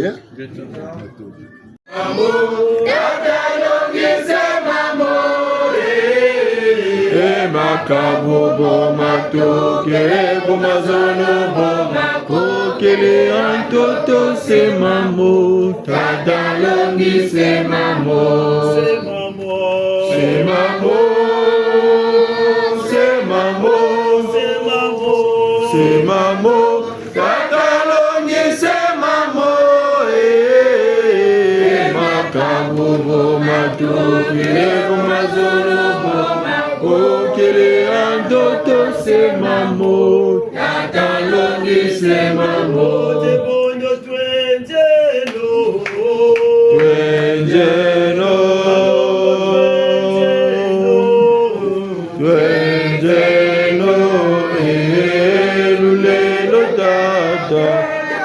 Makabobo matoke bomazono boma kokele antoto se mamo tadalongi se mamo se mamo se mamo se mamo se mamo se mamo tadalongi se mamo makabobo matoke bomazono boma kokele andoto se mamo tatalongi se mamo te bondo twenjelo twenjelo tata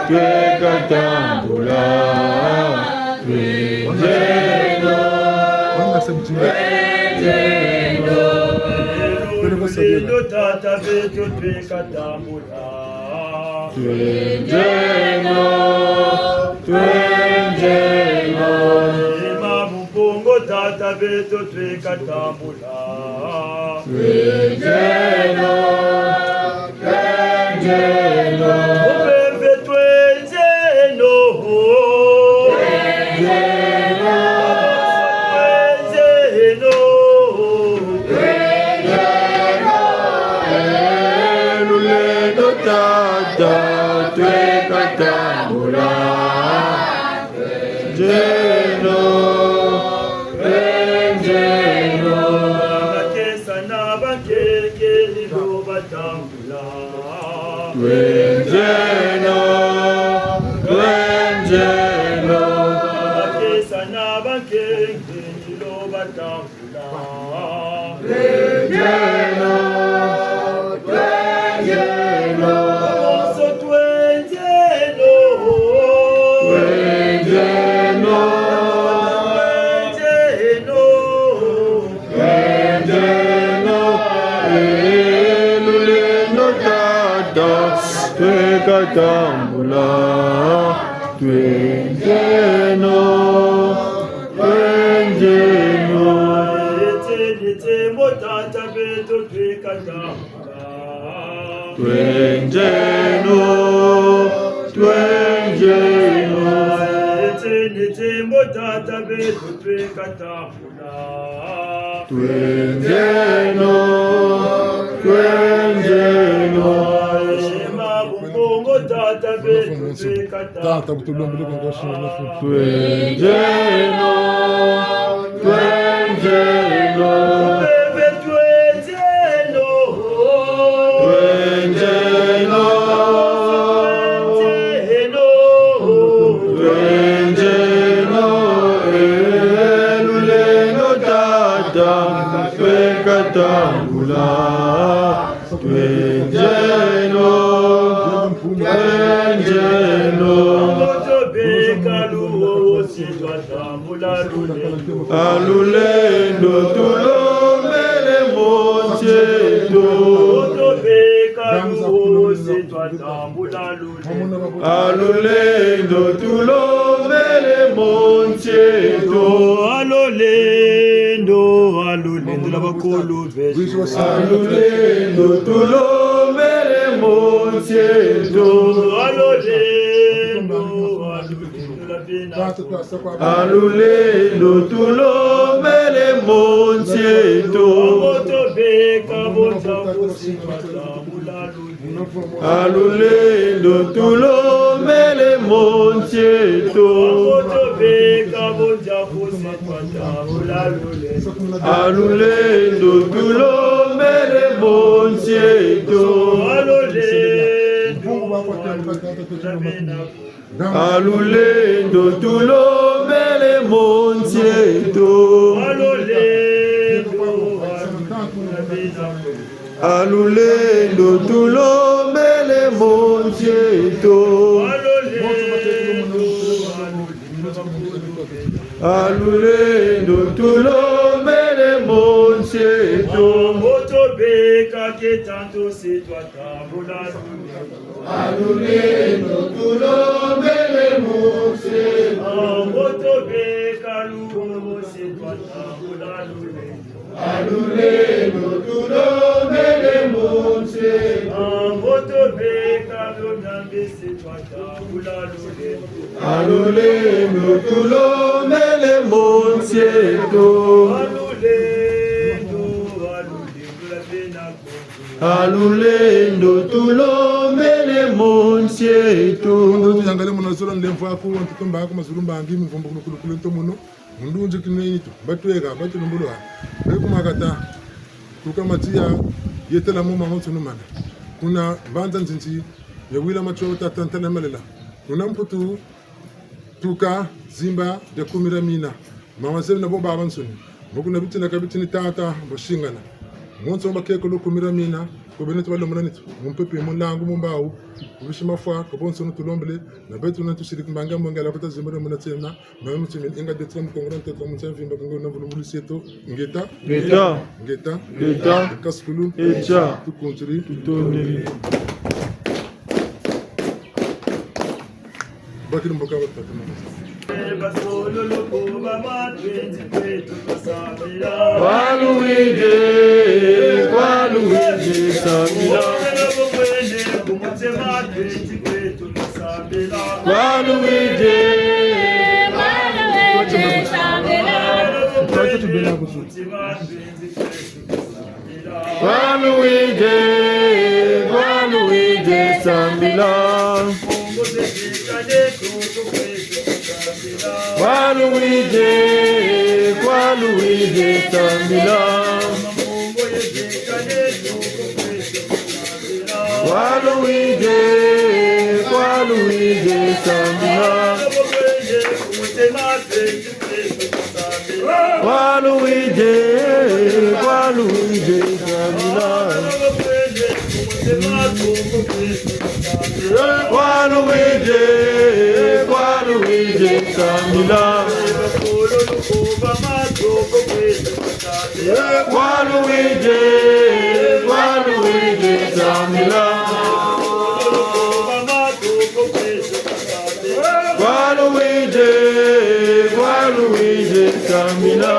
twekatambula twenjeno Lulendo tata betu twekatambula twenjeno twenjeno Mabukongo tata betu twekatambula twenjeno twenjeno Obembe twenjeno Lulendo tata twekatambula twenjeno twenjeno Bakesa na bakeke lilo batambula twenjeno twenjeno Bakesa na bakeke lilo batambula twenjeno twenjeno So twenjeno twenjeno twenjeno lulendo tata twekatambula twenjeno twenjeno Motata beto twekatambula twenjeno twenjeno Motata beto twekatambula twenjeno twenjeno Mabukongo tata beto twekatambula Tata kutulombe ngashina twenjeno twenjeno Bebe twenjeno twenjeno twenjeno lulendo tata twekatambula twenjeno twenjeno alulendo tulombele moncheto alulendo tulombele moncheto alulendo labakulu betu alulendo tulombele moncheto alulendo tulombele moncheto alulendo tulombele moncheto alulendo tulombele moncheto alulendo tulombele moncheto alulendo tulombele moncheto alulendo tulombele moncheto alulendo tulombele moncheto alulendo tulombele moncheto alulendo tulombele moncheto alulendo tulombele moncheto yangale munasolo ndemfa ku ntumba ku mazulumba ngi mvumbu kulukulu ntomuno mundunje kinenito batweka batulumbulwa bekumakata kukamatia yetela muma mutsunumana kuna banza nzinzi yawila macho tatantana malela kuna mputu tuka zimba de kumira mina mawazeli na boba bansuni mukuna bitina kabitina tata boshingana monso bakeko lo kumira mina Kobenetu wale mwananitu. Mumpepe mulangu mumbao. Ubishima fwa kabonso no tulombele na betu na tusirik mbanga mwanga la kota zimero munatena. Mama timen inga detra mkongora tetra mutsa vimba kongo na vulu seto. Ngeta. Kaskulu. Echa. Tu kontri. Tutoni. Bakiri mboka wata. Waluige Samila. Waluige Samila. Waluige Samila. Waluige Samila. Waluige Samila. Waluige Samila. Waluige Samila. Waluige Samila. Waluige Samila.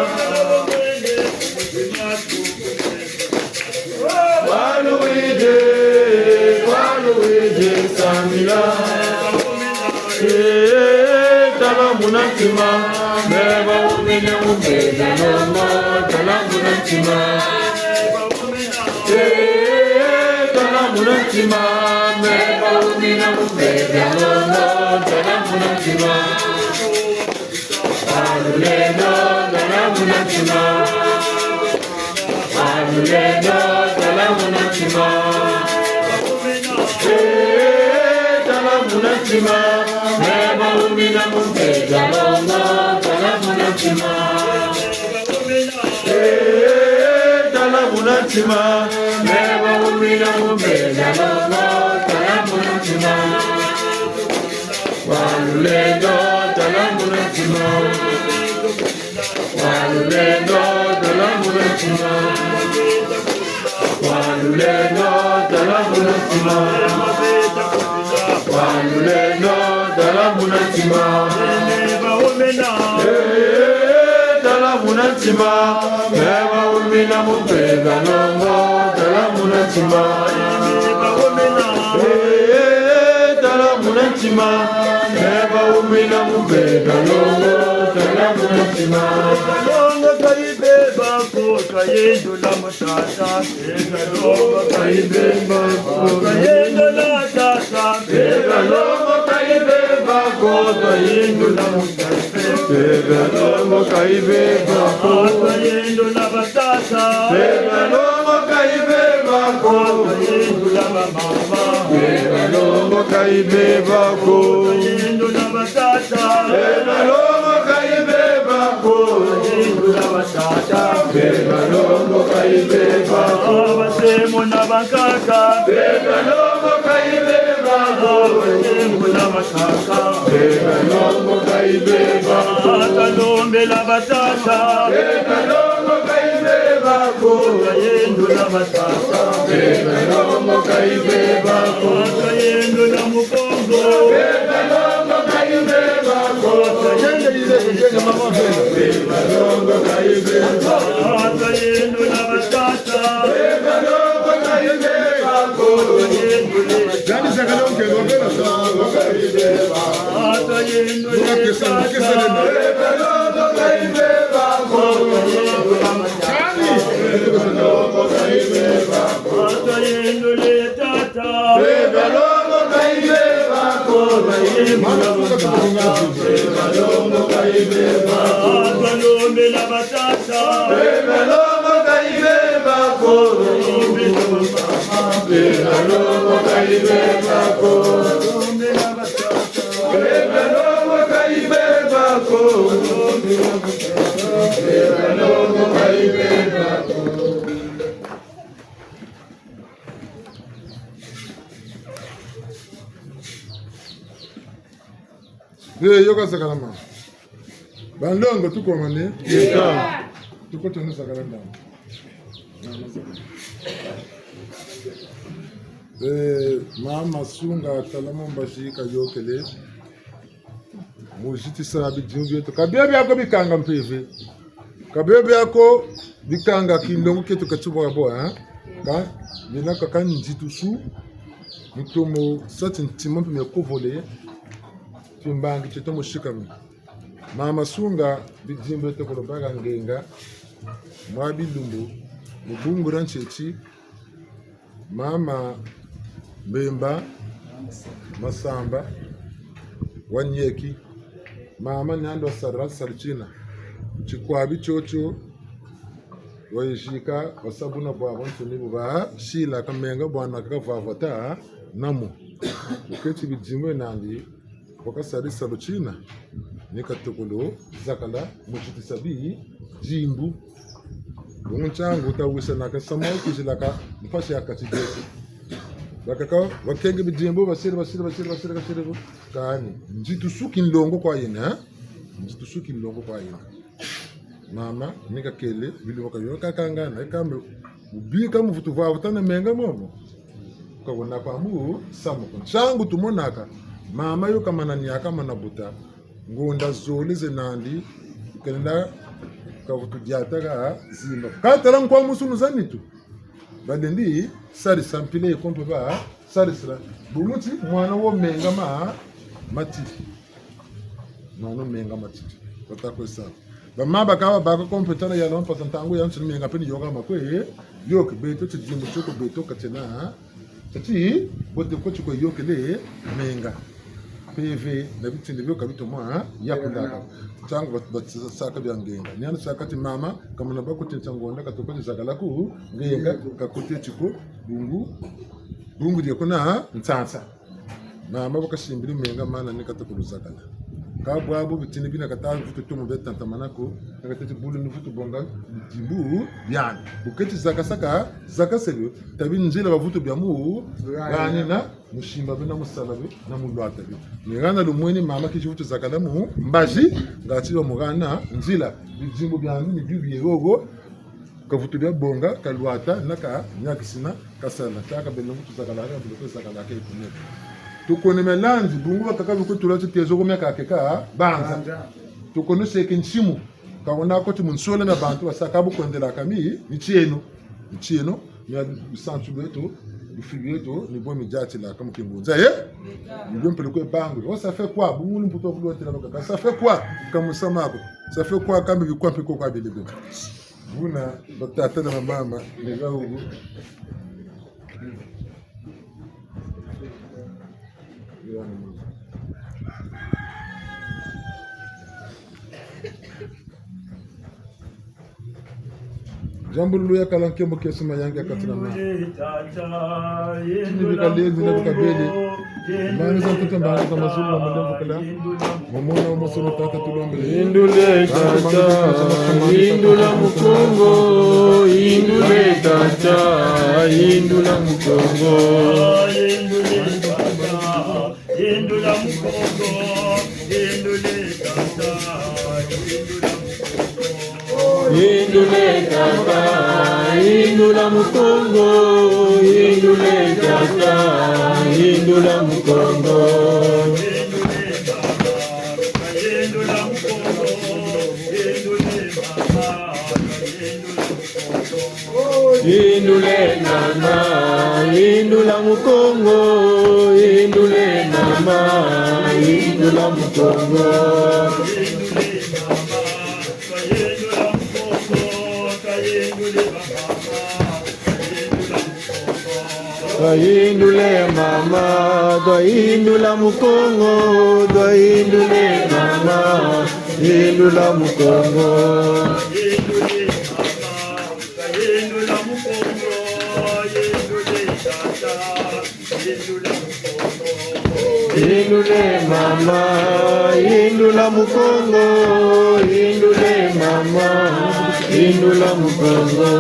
Waluige Samila. Talamunantima, meba umine umbeza nomo. Talamunantima, talamunantima, meba umine umbeza nomo. Talamunantima, aluleno, talamunantima, aluleno, talamunantima, talamunantima. Meba umina mumbeza nomo, talamunantima. Talamunantima. Meba umina mumbeza nomo, talamunantima. Walulendo, talamunantima. Walulendo, talamunantima. Walulendo, talamunantima. Walulendo, talamunantima. Talamunantima. Meba umina mumbeza nomo, talamunantima. Talamunantima. Meba umina mumbeza nomo, talamunantima. Kayendo la matata, Pegalomo kaibeba ko, kayendo la tata, Pegalomo kaibeba ko, kayendo la matata, Pegalomo kaibeba ko, kayendo la batata, Pegalomo kaibeba ko, kayendo la mama, Pegalomo kaibeba ko, kayendo la batata, Pegalomo kaibeba ko, kayendo la batata. Pegalomo kaibeba ko, basemo nabakaka. Pegalomo kaibeba ko, basemo nabakaka. Pegalomo kaibeba ko, akalombe la batata. Pegalomo kaibeba ko, kayendo la batata. Pegalomo kaibeba ko, kayendo la mukongo. Pegalomo kaibeba ko, kayendo la mukongo. Pegalomo kaibeba ko. Kayendo la batata, Pegalomo kaibeba ko, Jani Zagalon ke ngobela sa kaibeba, kayendo la batata, Pegalomo kaibeba ko, Jani Pegalomo kaibeba ko, kayendo la tata, Pegalomo kaibeba ko, Pegalomo kaibeba ko, Kalombe la batata, Pegalomo kaibeba ko, Pegalomo kaibeba ko, Pegalomo kaibeba ko, Pegalomo kaibeba ko. yoka sakala mama. Bandongo tuko mane. Tuko tena sakala ndani. Mama sunga talama mbashika yokele. Mujiti sabi jumbi to kabebe yako bikanga mpivi. Kabebe yako bikanga kindongo ketu kachuba bo ka nina kaka njitu su mutomo satin timampe me kovole timbangi chetomo shikami. Mama sunga bijimbe to kolobaga ngenga mwabi lumbu mubungu ranchechi mama Bemba Masamba Wanyeki mama Nyando Sarchina Chikwabi Chocho Wayishika Wasabuna Bwabonto Nibuba Shila Kamenga Bwana Kavavata Namu Uketi bijimwe nandi Wakasari Saluchina Nikatokolo Zakala Muchiti Sabi Jimbu Umunchangu Tawisa Nakasamau Kizilaka Mpasi Akatijeki Bakaka wakenge bijimbo basira kani njitu suki ndongo kwa yena njitu suki ndongo kwa yena mama nika kele bili wakayoka kangana ikambe ubika muvutu va utana menga momo kwa wana pamu samu changu tumonaka mama yo kama nani akama nabuta ngonda zolize nandi kenda kavutu diataka zimba katala kwa musunu zanitu badendi sari sampile kompe ba sari sira bumuti mwana wo menga matiti mwana menga matiti batako sa ba bakawa baka kompetana ya lon pasantangu ya ntsi menga peni yoga makwe yoke beto tijimbo choko beto katena tati bote ko chiko yoke le menga PV na bitinde byo kabito mwa yakundaka changu saka byangenga nyana sakati mama kama nabako tinsangonda katokoti zakalaku ngenga kakote chiko bungu diye kuna ntsansa mama bakashimbira menga mana nikatokulu zakala kabwabo bitinde bina katavu fututumu betanta manako nakatete bulu nufutu bonga dimbu byana buketi zakasaka zakasebyo tabi njila bavutu byamu ganina mushimba bena musalabe na mulwata bi ngana lumweni mama kichifutu zakalamu mbaji ngatiwa mugana njila bijimbo byangu ni bibi yegogo kavutu bya bonga kalwata naka nyakisina kasana taka bena mutu zakalaga bulo zakalaga ikunye tukone melanzi bungu bakaka bikutula titezo komeka keka banza tukone sekenchimu kaona ko timunsola na bantu basaka bukwendela kami ni chieno ya santu beto bifigreto ni bomi jati la kama kingunza ni bompe le ko bangu ça fait quoi bungu mputo bulo tela bakaka ça fait quoi kama samako ça fait quoi kama bikwa piko kwa bilebe buna batata na mama ni gahugu Jambulu ya kalankembo kesima yange katina ma. Nibika lezi na bukabeli. Mami za mtoto mbanga kama zulu na mdembo kala. Momona umosoro tata tulombe. Indule tata, indula mukongo, indule tata, indula mukongo. Indula mukongo, indule tata, indule tata, indula mukongo, indule tata, indula mukongo, indula mukongo, indule mama, indula mukongo, indule mama, indula mukongo. Indule mama, indula mukongo, indule mama, indula mukongo. Indula mukongo, indule tata, indula mukongo. Indule mama, indula mukongo, indule mama, indula mukongo.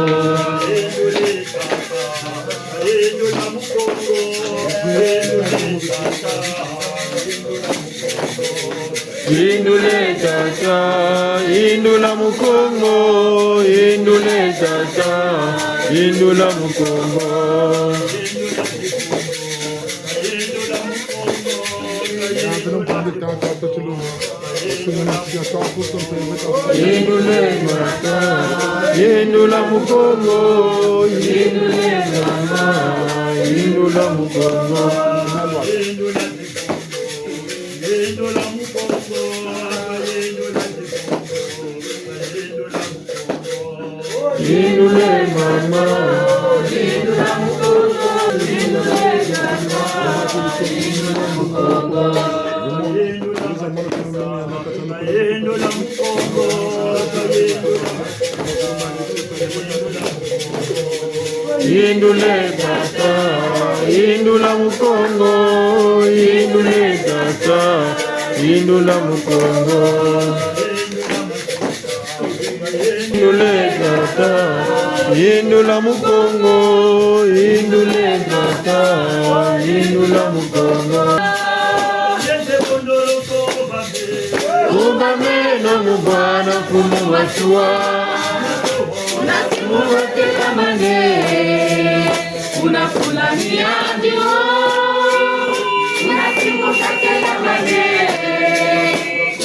Indule tata, indula mukongo, indule tata, indula mukongo. Indule mata, indula mukongo, indule mama, indula mukongo. Indula mukongo, indule mama, indula mukongo, indula mukongo, indula mukongo, indule tata, indula mukongo, indule tata, indula mukongo, indule tata, indula mukongo, indule tata, indula mukongo. Ubameno mubana kumu wachua, unasimuwate kamane, unafulania ndio, unasimuwate kamane,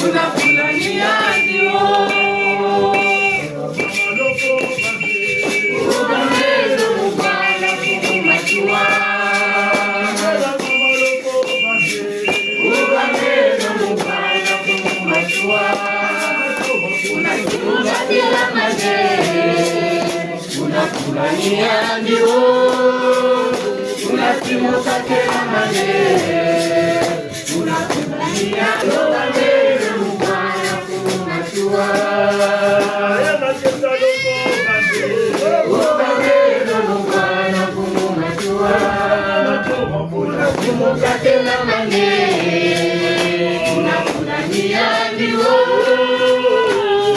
unafulania ndio. Ubameno mubana kumu wachua, ubameno mubana kumu wachua, unasimuwate kamane, unafulania ndio, unasimuwate kamane, unafulania ubameno mubana kumu wachua. Ubameno mubana kumu wachua, unasimuwate kamane, unafulania ndio,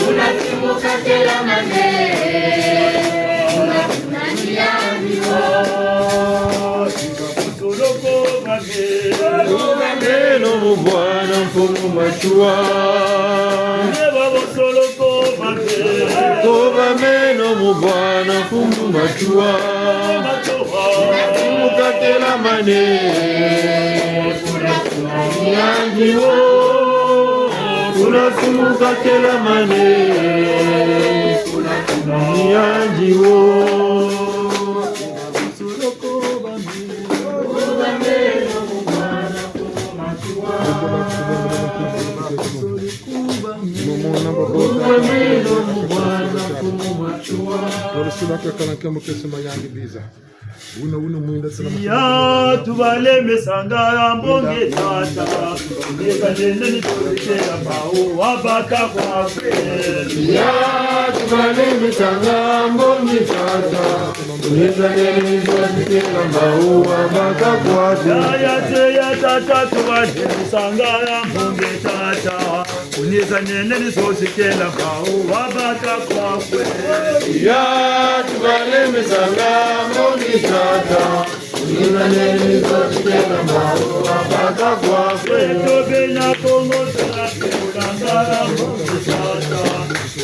unasimuwate kamane, unafulania ndio. Ubameno mubana kumu wachua, ubameno mubana kumu wachua, unasimuwate kamane, unafulania ndio, unasimuwate kamane, unafulania ndio. Ya tubale mesanga mbonge tata, nizanene nitolekea mbao wabaka kwakwe. Ya tubale mesanga mbonge tata, nizanene nitolekea mbao wabaka kwakwe. Ya tata tubale mesanga mbonge tata, nizanene nitolekea mbao wabaka kwakwe. Ya tubale mesanga mbonge tata, unizanene nitolekea mbao wabaka kwakwe. Tobe na kongo tata, ulangara mbonge tata,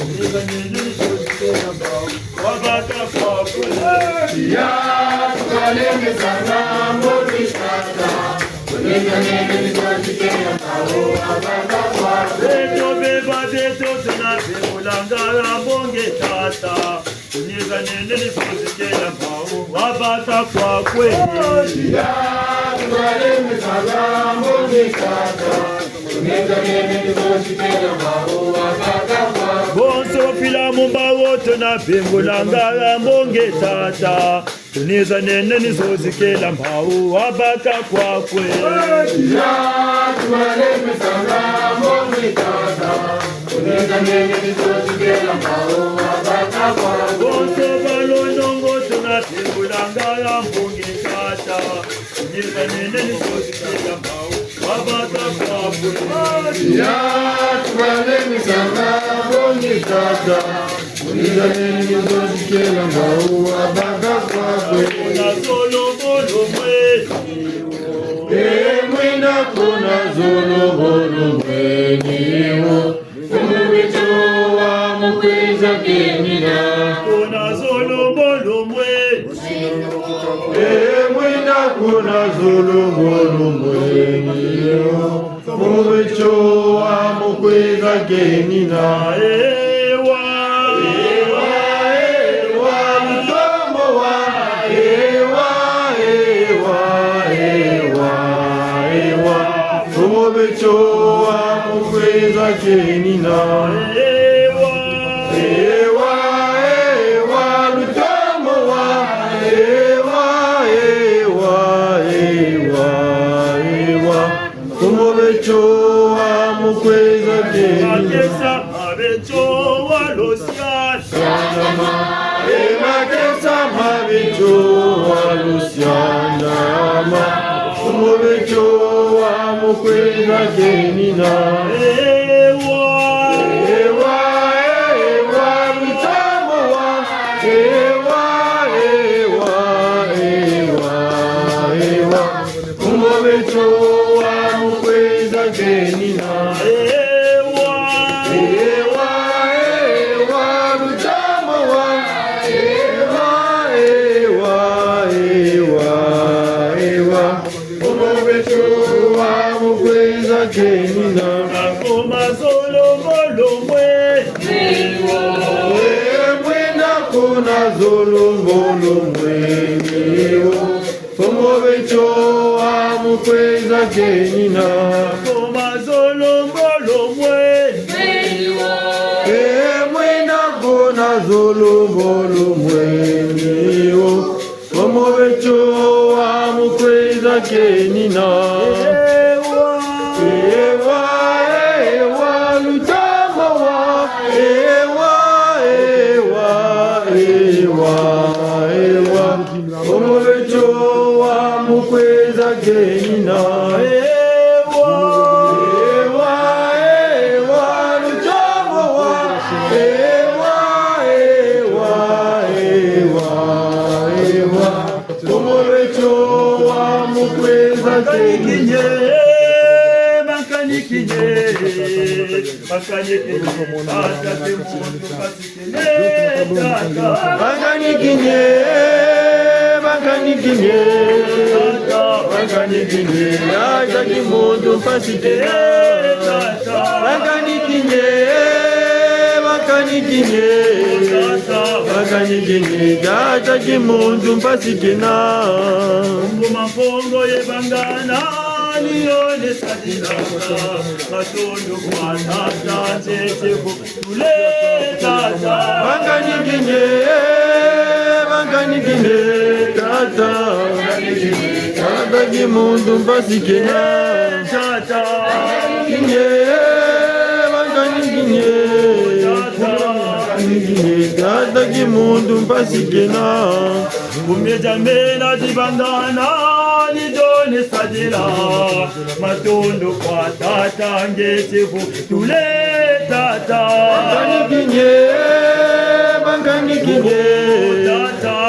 unizanene nitolekea mbao wabaka kwakwe. Ya tubale mesanga mbonge tata, unizanene nitolekea mbao wabaka kwakwe. Tobe badeto tata, ulangara mbonge tata, unizanene nitolekea mbao wabaka kwakwe. Ya tubale mesanga mbonge tata, unizanene nitolekea mbao wabaka kwakwe. Bonso pila mumba wote na bembula ngara mbonge tata, unizanene nitolekea mbao wabaka kwakwe. Ya tubale mesanga mbonge tata, unizanene nitolekea mbao wabaka kwakwe. Bonso balonongo tuna bembula ngara mbonge tata, unizanene nitolekea mbao wabaka kwakwe. Ya tubale mesanga mbonge tata, unizanene nitolekea mbao wabaka kwakwe. Kuna zolo bolo mwezi, mwina kuna zolo bolo mwezi. kuna zulumulumwenio mubichowa mukwiza kenina ewa mtomo wa ewa mubichowa mukwiza kenina Kenina koma zolombolo mwena kona zolombolo mweniwo komo becho wa mukweza kenina ewa lutama wa ewa komo becho wa mukweza kenina Mumampongo yebangana nione sadilaka matondo kwa tata zetebu tuleta banganigine tata gimundu mpasikena tata banganigine tata gimundu mpasikena umejamena dibangana nidone sadila matondo kwa tata ngetevu tule tata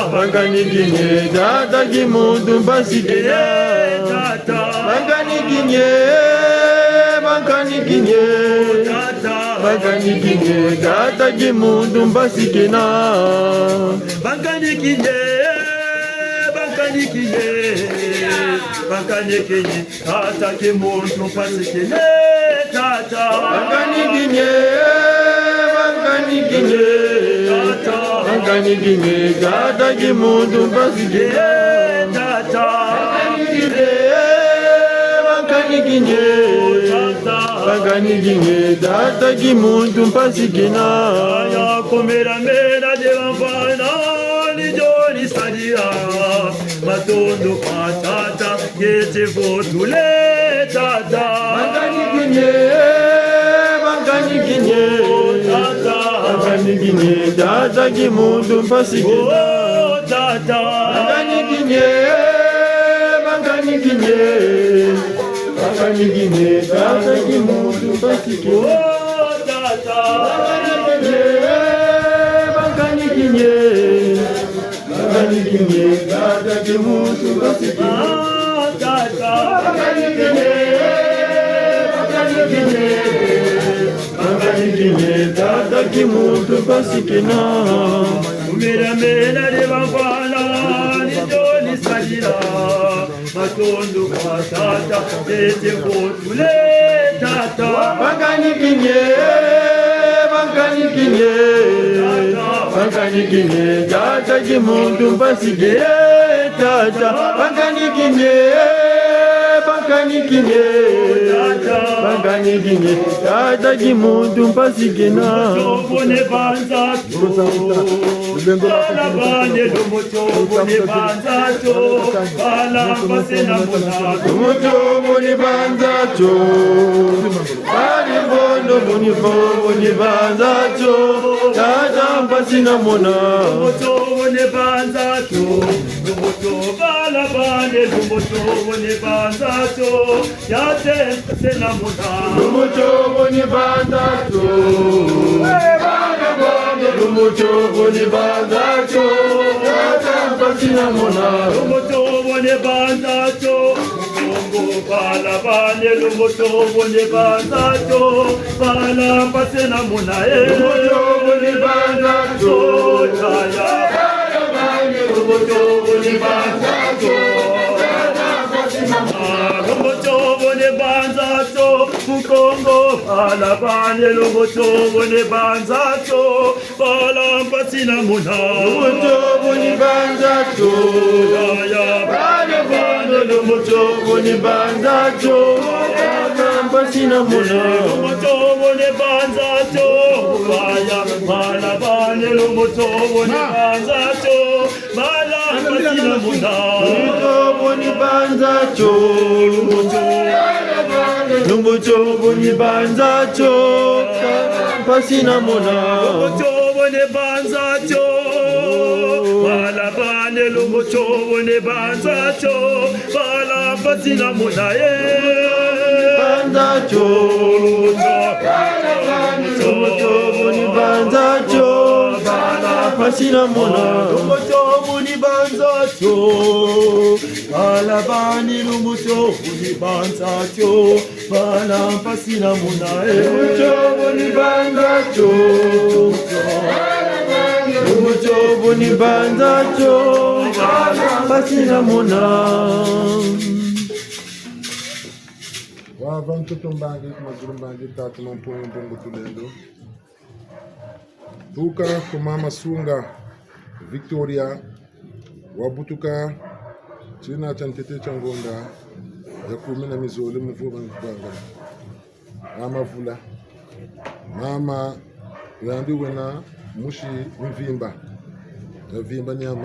banganigine tata gimundu mpasikena banganigine tata gimundu mpasikena banganigine tata gimundu mpasikena tata banganigine tata gimundu mpasikena tata banganigine tata gimundu mpasikena ya komera mera de bafana ni joni sadia matondo kwa tata gete fotule tata banganigine tata gimundu mpasikena tata banganigine tata gimundu mpasikena tata banganigine tata gimundu mpasikena tata banganigine tata gimundu mpasikena umera mera de bafana ni joni sadira matondo kwa tata ete kotule tata banganikinye tata kimuntu mpasige tata banganikinye tata kimuntu mpasige na tobone banzato bala bane lomotobone banzato bala pasena mona lomotobone banzato bali bondo boni banzato tata pasena mona lomotobone banzato lomotobala bane lomotobone banzato yate pasena mona lomotobone banzato Lumutobone banzato, tata pasina mona. Lumutobone banzato, Congo pala bane. Lumutobone banzato, pala pasina mona. Lumutobone banzato, taya pala bane. Lumutobone banzato, tata pasina mona. Lumutobone banzato, Congo pala bane. Lumutobone banzato. Pala pasina mona, lumutobone banzato, ya pala bane, lumutobone banzato, pala pasina mona, lumutobone banzato, ya pala bane, lumutobone banzato, pala pasina mona, lumutobone banzato, lumutobone banzato, pasina mona. Ne banzato, pala bane lumutobone banzato, pala pasina mona banzato, lumutobone banzato, pala pasina mona, lumutobone banzato, pala bane lumutobone banzato, pala pasina mona lumutobone banzato. Lumutobone banzato, pasina mona. Wava mtoto mbangi mazuru mbangi tatu mampungu mbongo tulendo. Tuka kumama sunga Victoria wabutuka china chantete changonda ya kumina mizole mvuba mkwanga. Mama vula. Mama yambiwe na mushi mvimba ni ya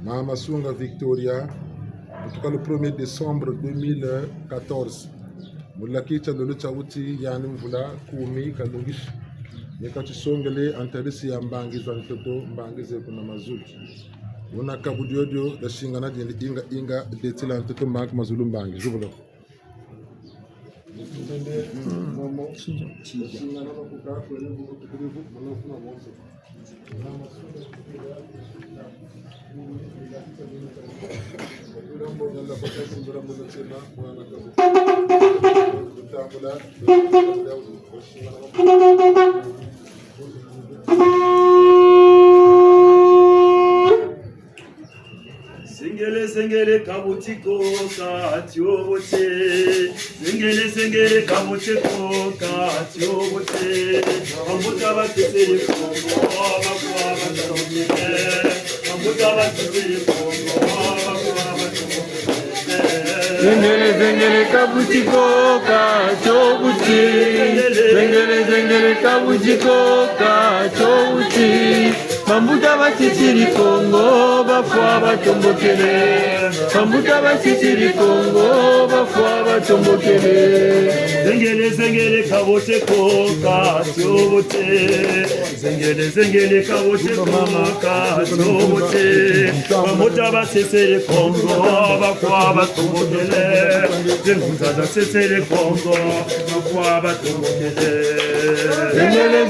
mama sunga Victoria kutoka le 1er décembre 2014 mulakicha lolo chauti yani mvula kumi kalungishi nikachisongele antarisi ya mbangi za mtoto mbangi ze kuna mazuki una kabudiodio da shingana jeli inga detila mtoto mbangi mazulu mbangi jubalo Sengele kabutiko katiobote, sengele kabutiko katiobote, amuta batesele kongo bakwa batomite, amuta batesele kongo bakwa batomite. Sengele kabutiko katiobote, sengele kabutiko katiobote. Mambuta basisiri Kongo bafwa batombokele, mambuta basisiri Kongo bafwa batombokele. Zengele kabote ko katiobote, zengele kabote ko katiobote. Mambuta basisiri Kongo bafwa batombokele, mambuta basisiri Kongo bafwa batombokele.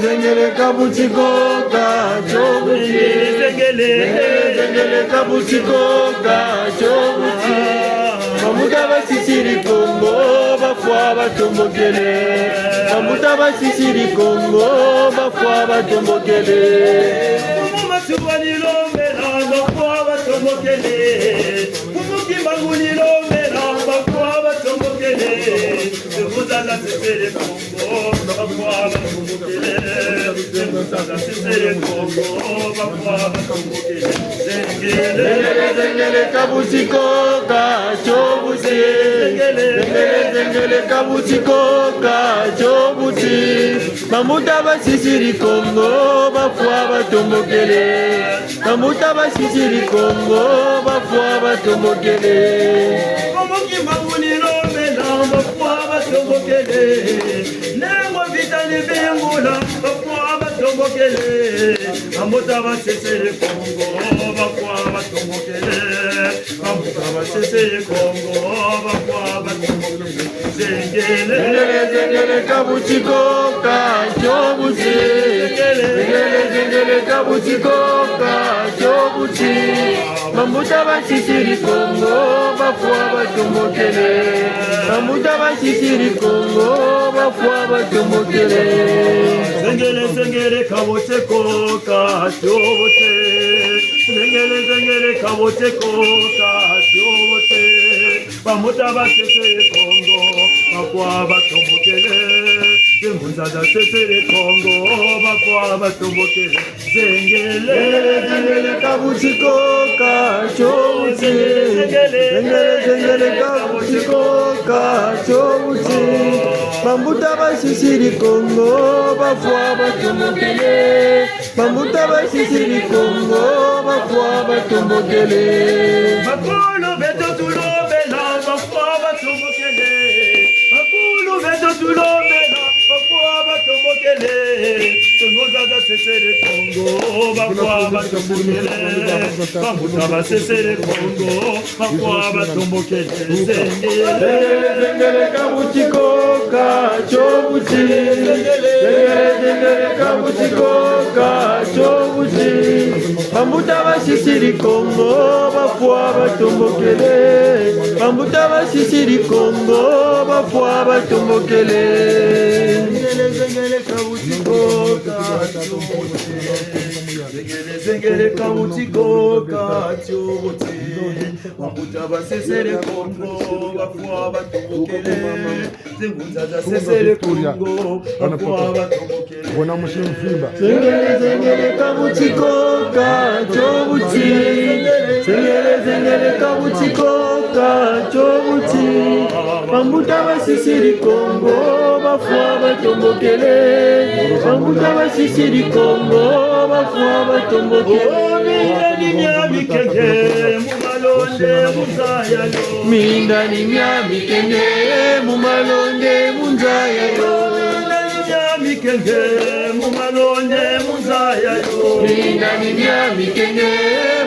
Zengele kabote ko katiobote. Zengele kabutiko kachobuti, mamuta basisiri Kongo bafwa batombokele, mamuta basisiri Kongo bafwa batombokele. batombokele umutima ngulilo mera bakwa batombokele Muzala sesere Kongo bakwa batombokele Muzala sesere Kongo bakwa batombokele Zengele kabutiko kachobuti Zengele kabutiko kachobuti Mamuta basisiri Kongo bakwa batombokele Mamuta basisiri Kongo bakwa batombokele Komoki mabuniro mena bakwa batombokele Nengo vitani bingula bakwa batombokele Mamuta basisiri Kongo bakwa batombokele Mamuta basisiri Kongo bakwa batombokele Zengele kabutiko kachobuti Zengele kabutiko kachobuti Mamuta basisiri Kongo bakwa batombokele Mamuta basisiri Kongo bakwa batombokele Zengele kabutiko kachobuti Zengele kabutiko kachobuti Mamuta basisiri Kongo bakwa batombokele Zengunzaza sesere Kongo bakwa batombokele Zengele kabutiko kachobuti Zengele kabutiko kachobuti Mamuta basisiri Kongo bakwa batombokele Mamuta basisiri Kongo bakwa batombokele Makulu beto tulobela bakwa batombokele Makulu beto tulobela bakwa batombokele Zengunzaza sesere Kongo bakwa batombokele Mamuta basisiri Kongo bakwa batombokele Zengele kabutiko kachobuti Zengele kabutiko kachobuti Mamuta basisiri Kongo bakwa batombokele Mamuta basisiri Kongo bakwa batombokele Zengele kabutiko kachobuti Zengele kabutiko kachobuti Mamuta basisiri Kongo bakwa batombokele Zengunzaza sesere Kongo bakwa batombokele Bona mushimu fimba Zengele kabutiko kachobuti Zengele kabutiko kachobuti Mamuta basisiri Kongo bakwa batombokele Mamuta basisiri Kongo bakwa batombokele Mindani myamikenge mumalonde muzayalo Mindani myamikenge mumalonde munzayayo Mindani myamikenge mumalonde munzayayo Mindani myamikenge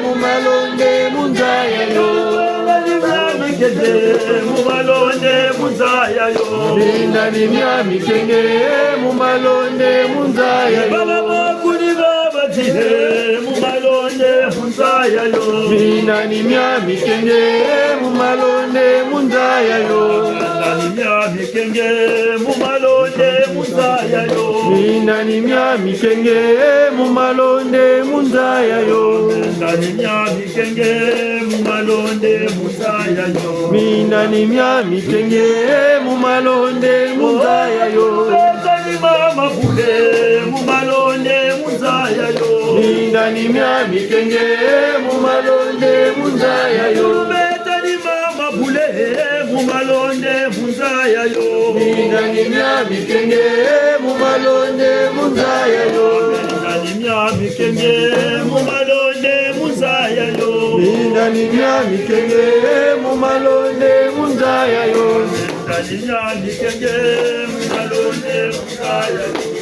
mumalonde munzayayo Mumalonde munzayayo Mindani myamikenge mumalonde munzayayo Baba bakuri babajire mumalonde munzayayo Mindani myamikenge mumalonde munzayayo Mindani myamikenge mumalonde munzayayo Mindani myamikenge mumalonde munzayayo Mindani myamikenge mumalonde munzayayo Mindani myamikenge mumalonde munzayayo Betani mama bule mumalonde munzayayo Mindani myamikenge mumalonde munzayayo Betani mama bule mumalonde munzayayo Mindani myamikenge mumalonde munzayayo Mindani myamikenge mumalonde munzayayo Mindani myamikenge mumalonde munzayayo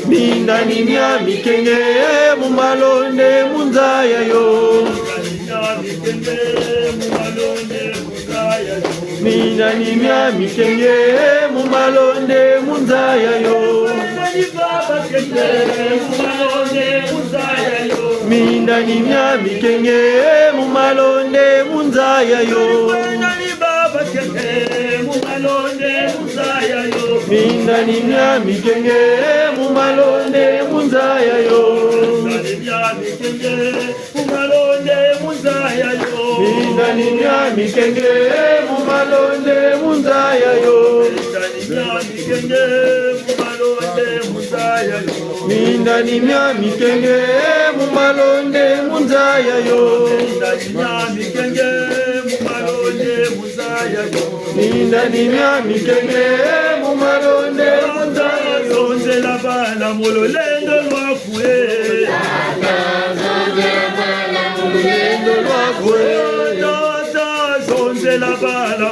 Mindani myamikenge mumalonde munzayayo Mindani myamikenge mumalonde munzayayo Mindani myamikenge mumalonde munzayayo Mindani myamikenge mumalonde munzayayo Mindani myamikenge mumalonde munzayayo mindani mya mikenge mumalonde munzaya yo mindani mya mikenge mumalonde munzaya yo mindani mya mikenge mumalonde munzaya yo zonzela bala mulolendo lwakuye zonzela bala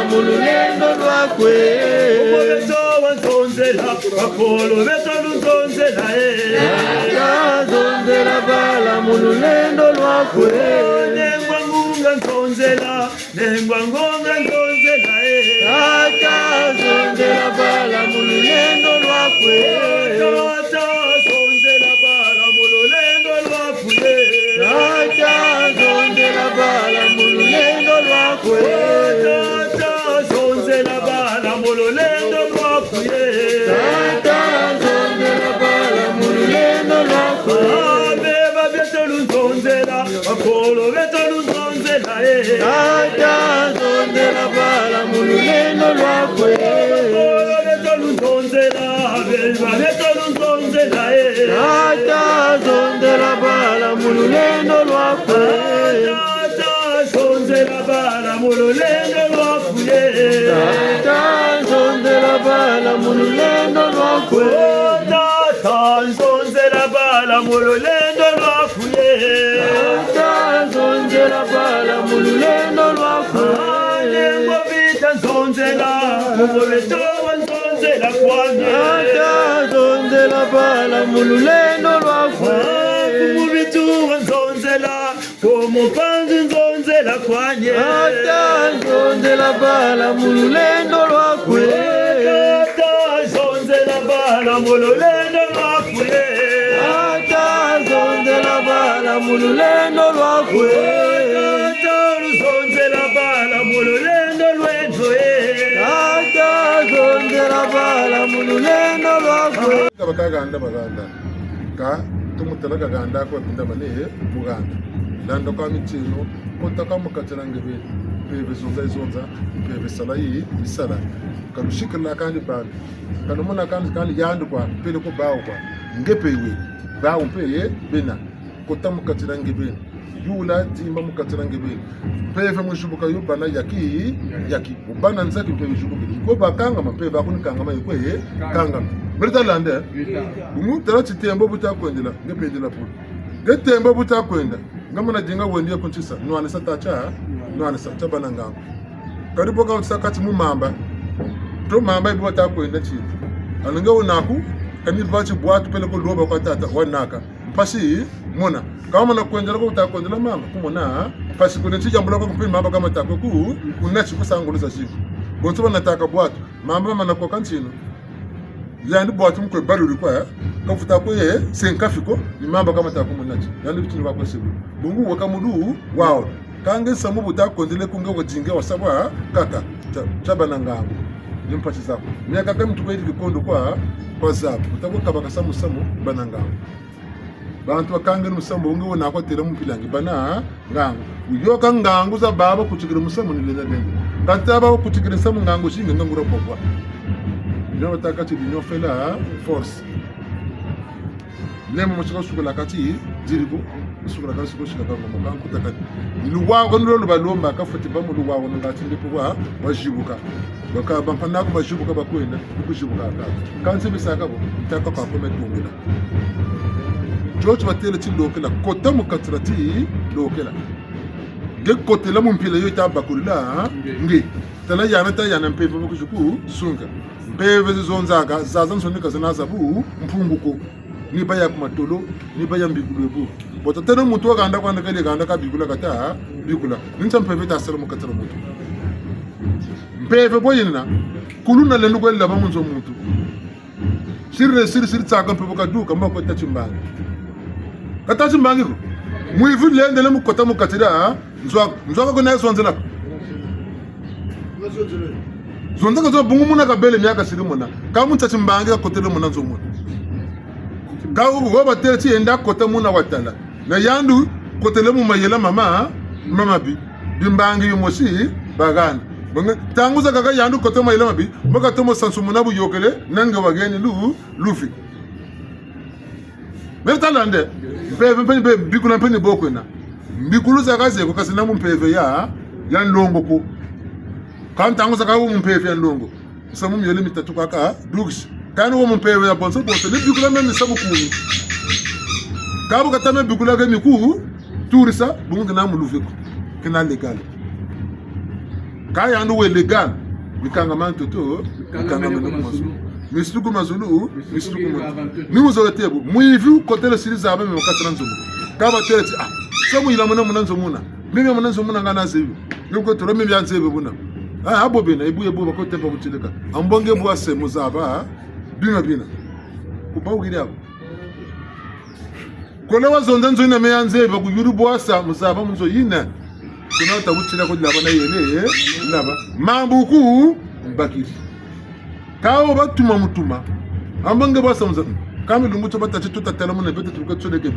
mulolendo lwakuye zonzela bakolo betolu zonzela zonzela bala mululendo lwakwe nengwa ngunga zonzela nengwa ngonga zonzela zonzela bala mululendo lwakwe zonzela bala mulolendo lwakuye zonzela bala mululendo lwakwe zonzela bala mulolendo lwakuye zonzela bala mululendo lwakwe beba betolu zonzela bakolo betolu zonzela zonzela bala mululendo lwakwe bakolo betolu zonzela beba betolu zonzela zonzela bala mululendo lwakwe zonzela bala mulolendo lwakuye zonzela bala mululendo lwakwe zonzela bala mulolendo lwakuye zonzela bala mululendo lwakwe nengobita zonzela kubobetowa zonzela kwanye zonzela bala mululendo lwakwe kubobituwa zonzela kumupanzi zonzela kwanye zonzela bala mululendo lwakwe zonzela bala mulolendo lwakuye zonzela bala mululendo lwakwe zonzela bala mulolendo lwendwe zonzela bala mululendo lwakwe baganda ka tumutala kaganda kwa pinda bane buganda lando kwa mitino kotaka mukatira ngebe peve zonza peve salai misala kalushikala kandi bana kanumona kandi yandu kwa pele ko bawo kwa ngepewe bawo peye bena kota mukatira ngebe yula timba mukatira ngebe peve mushubuka yubana yaki ubana nzaki peve shubuka ko bakanga mapeve akunikanga mayekwe kanga Berita lande, umu tara chitembo buta kwendela, ngependela pulu. Getembo buta kwenda, ngamana jinga wendia kunchisa, nuane satacha, nuane satacha banangangu. Karibu kwa utisakati mumamba, to mamba ibu buta kwenda chini. Anunga unaku, kanil bachi buatu pele ko loba kwa tata, wanaka. Mpasi, mona. Kama na kwendela kwa buta kwendela mamba, kumona. Pasi kune chija mbula kwa kupini mamba kama tako kuu, unachi kusanguliza shiku. Gonsuba nataka buatu, mamba mana kwa kanchino. Yani boatu mkwe baruri kwa kafuta kwa ye senkafiko ni mamba kama ta kumunachi yani bitini bakwe sebu bungu wakamudu wao kange samu buta kondele kunga ko jinge wasabwa kaka chaba nangangu nimpachi zako miaka kama mtu kweli kikondo kwa zabu utakuwa kabaka samu banangangu bantu wakange musambo unge wona ko tera mumpilangi bana ngangu uyoka ngangu za baba kuchikira musambo ni lenya dende kantaba kuchikira samu ngangu shinga ngangura kokwa Nyo takati dinyo fela force. Nemo mchika sukula kati dirigo sukula kati shika ngoma kanku takati. Luwa ngondo lo balomba kafuti bamu luwa ngondo ngati ndipwa bajibuka. Baka bampana ko bajibuka bakwenda kujibuka ka. Kanse bisaka bo taka ka kome tungula. George batele ti lokela kota mukatrati lokela. Ge kotela mumpila yo tabakulila ngi. Tala yana mpeve mukujuku sunga. Peve zonzaka zaza nsonika zinazabu mpunguko niba ya kumatolo niba ya mbigulebu bota tena mutu wakanda kwanda kale kanda ka bigula kata bigula ninta mpeve ta sala mukatara mutu mpeve boyina kuluna lenu ko laba munzo mutu sir tsaka mpeve ka duka mbako ta chimbangi kata chimbangi ko muivu lende le mukota mukatira nzwa ko na zonzela zonza kazo bungu muna kabele miaka siri muna kamu chachi mbangi ka kotele muna nzo muna ka wo ba tere ti enda kota muna watala na yandu kotele mu mayela mama bi bimbangi yumosi bagana bonga tanguza kaka yandu kota mayela mabi boka tomo sansu munabu yokele nanga wageni lufi mertalande peve bikuna peni bokwena mbikulu zakaze ko kasina mu peve ya longo ko kan tanguza ka mu peve ya longo samu myele mitatu kaka duks kan wo mu peve ya bonso le bikula men sabu kuni kabu katame bikula ga miku turisa bunga na mu lufi ko kena legal ka yandu we legal bikanga mantoto bikanga mazulu misuku mazulu ni muzo tebu muivu kotele siriza abe me makatana nzumu ka ba tere ti samu ila mona mona nzumuna mimi mona nzumuna ngana zebu yuko toro mimi yanzebe buna abo bena ebu ba ko tempa kutileka ambonge bwa se muzaba bina kuba ugiri abo kone wazonda nzo ina me yanzebe ku yuru bwa sa muzaba munzo yina kuna utabuchira ko laba na yene laba mambuku mbakiri kawo batuma mutuma ambonge bwa sa muzaba kama lumuto batache tutatela mona bete turuka tsodeke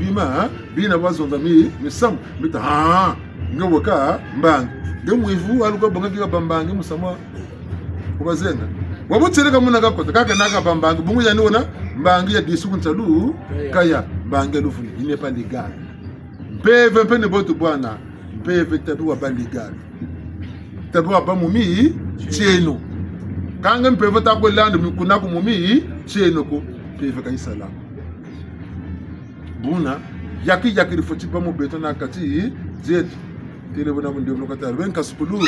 bina bazonda mi sam mita ngoboka mbanga ngemwivu aluko bonga kika bambange musama kubazenga wabutsireka muna gakota kaka naka bambange bungu yani wona mbangi ya disuku ntalu kaya mbange lufu ine pa legal peve pene botu bwana peve tabu wa legal tabu wa mumi cheno kanga mpeve takwe landu mikuna ku mumi cheno ko peve kaisala buna yaki rifoti pa mu beto na kati zetu tele bona mundio lokata ben kasupulu